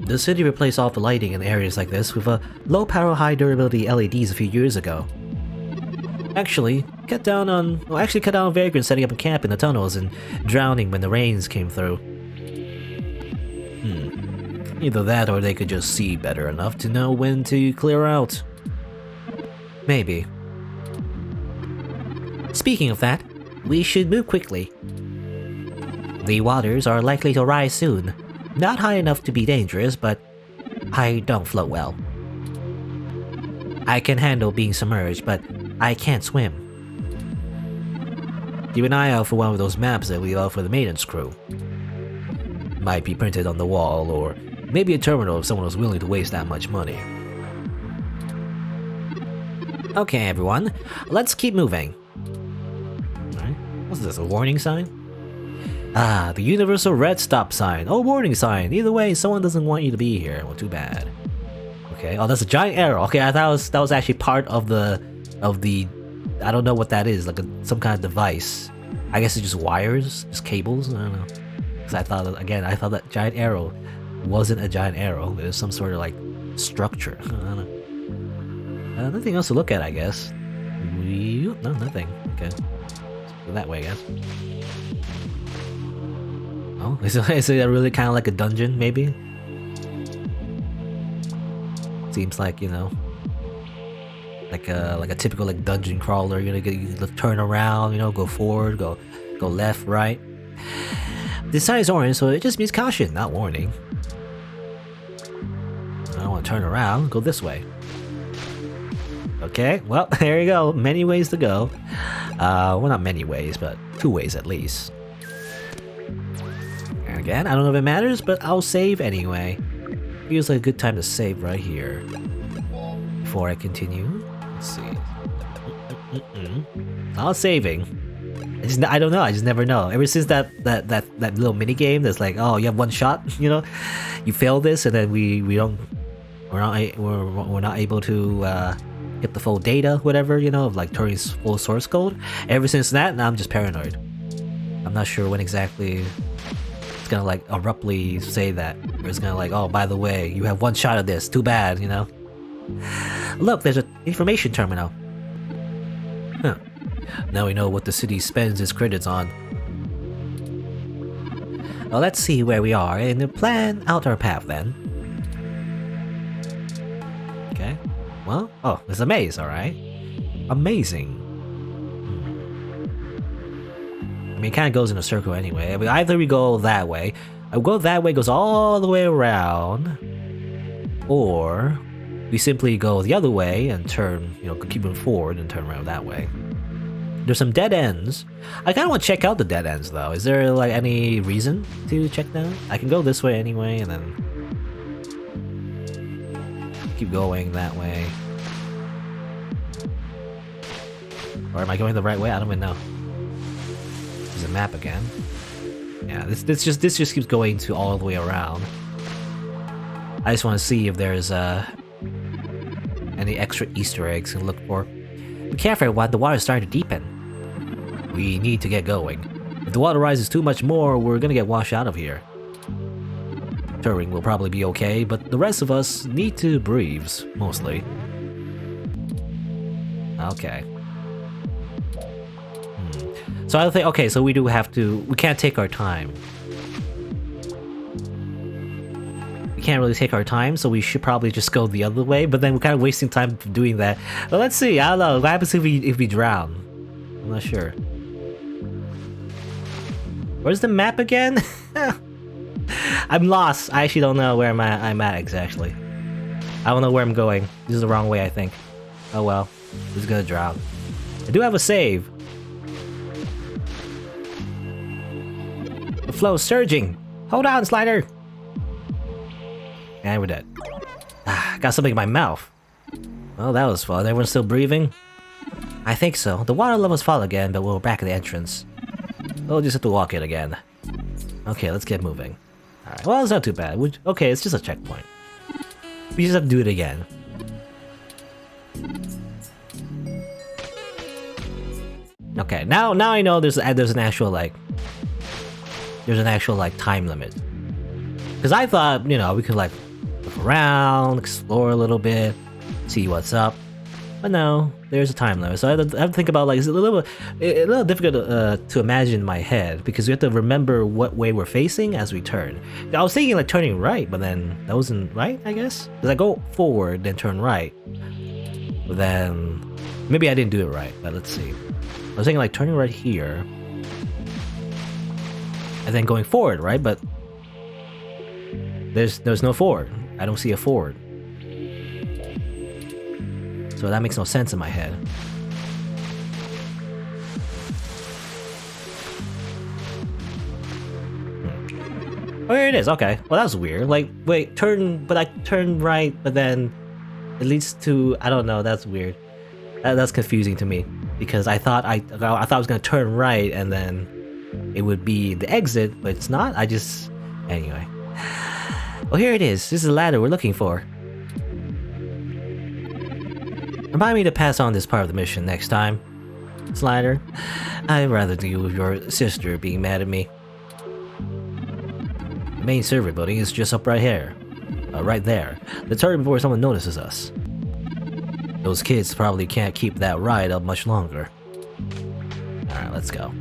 The city replaced all the lighting in areas like this with low power, high durability LEDs a few years ago. Actually, cut down on vagrants setting up a camp in the tunnels and drowning when the rains came through. Either that or they could just see better enough to know when to clear out. Maybe. Speaking of that, we should move quickly. The waters are likely to rise soon. Not high enough to be dangerous, but I don't float well. I can handle being submerged, but I can't swim. Keep an eye out for one of those maps that we offer the maintenance crew. Might be printed on the wall, or maybe a terminal if someone was willing to waste that much money. Okay, everyone, let's keep moving. Alright, what's this, a warning sign? Ah, the universal red stop sign. Oh, warning sign. Either way, someone doesn't want you to be here. Well, too bad. Okay, oh, that's a giant arrow. Okay, I thought that was actually part of the... I don't know what that is, like some kind of device. I guess it's just wires, just cables, I don't know. Because I thought that giant arrow wasn't a giant arrow. It was some sort of like structure. I don't know. Nothing else to look at, I guess. No, nothing. Okay. Go that way, I guess. Oh, is it really kind of like a dungeon, maybe? Seems like, you know, like a typical like dungeon crawler. You turn around, you know, go forward, go left, right. The sign is orange, so it just means caution, not warning. I don't want to turn around, go this way. Okay, well, there you go. Many ways to go. Well, not many ways, but 2 ways at least. And again, I don't know if it matters, but I'll save anyway. Feels like a good time to save right here. Before I continue. Let's see. Not saving. I don't know. I just never know. Ever since that little mini game that's like, oh, you have 1 shot. You know, you fail this, and then we're not able to get the full data, whatever, you know, of like Turing's full source code. Ever since that, now I'm just paranoid. I'm not sure when exactly it's gonna like abruptly say that, or it's gonna like, oh, by the way, you have 1 shot of this. Too bad, you know. Look, there's an information terminal. Huh. Now we know what the city spends its credits on. Well, let's see where we are and plan out our path then. Okay. Well, oh, there's a maze, alright. Amazing. I mean, it kind of goes in a circle anyway. I mean, either we go that way, I go that way, goes all the way around, or we simply go the other way and turn, you know, keep moving forward and turn around that way. There's some dead ends. I kind of want to check out the dead ends though. Is there like any reason to check them? I can go this way anyway and then keep going that way. Or am I going the right way? I don't even know. There's a map again. Yeah, this just keeps going to all the way around. I just want to see if there's any extra Easter eggs to look for. Be careful, everyone. The water is starting to deepen. We need to get going. If the water rises too much more, we're gonna get washed out of here. Turing will probably be okay, but the rest of us need to breathe, mostly. Okay. So I think, okay, so we do have to, we can't take our time. We can't really take our time, so we should probably just go the other way, but then we're kind of wasting time doing that. Well, let's see, I don't know, what happens if we drown? I'm not sure. Where's the map again? I'm lost. I actually don't know where I'm at exactly. I don't know where I'm going. This is the wrong way, I think. Oh well, I'm just gonna drown. I do have a save. The flow's surging. Hold on, Slider. And we're dead. Got something in my mouth. Well, that was fun. Everyone's still breathing? I think so. The water levels fall again, but we're back at the entrance. We'll just have to walk it again. Okay, let's get moving. Alright, well, it's not too bad. Okay, it's just a checkpoint. We just have to do it again. Okay, now I know there's an actual like time limit. Because I thought, you know, we could like look around, explore a little bit, see what's up. But no, there's a time limit. So I have to think about like, it's a little difficult to imagine in my head because we have to remember what way we're facing as we turn. I was thinking like turning right, but then that wasn't right, I guess. Because I go forward, then turn right. But then maybe I didn't do it right. But let's see. I was thinking like turning right here, and then going forward, right? But there's no forward. I don't see a forward. So that makes no sense in my head. Oh, here it is. Okay. Well, that's weird. Like, wait, but I turn right, but then it leads to, I don't know. That's weird. That's confusing to me because I thought I was gonna turn right and then it would be the exit, but it's not. Anyway. Well, here it is. This is the ladder we're looking for. Remind me to pass on this part of the mission next time, Slider. I'd rather deal with your sister being mad at me. The main server building is just up right here. Right there. Let's hurry before someone notices us. Those kids probably can't keep that riot up much longer. Alright, let's go.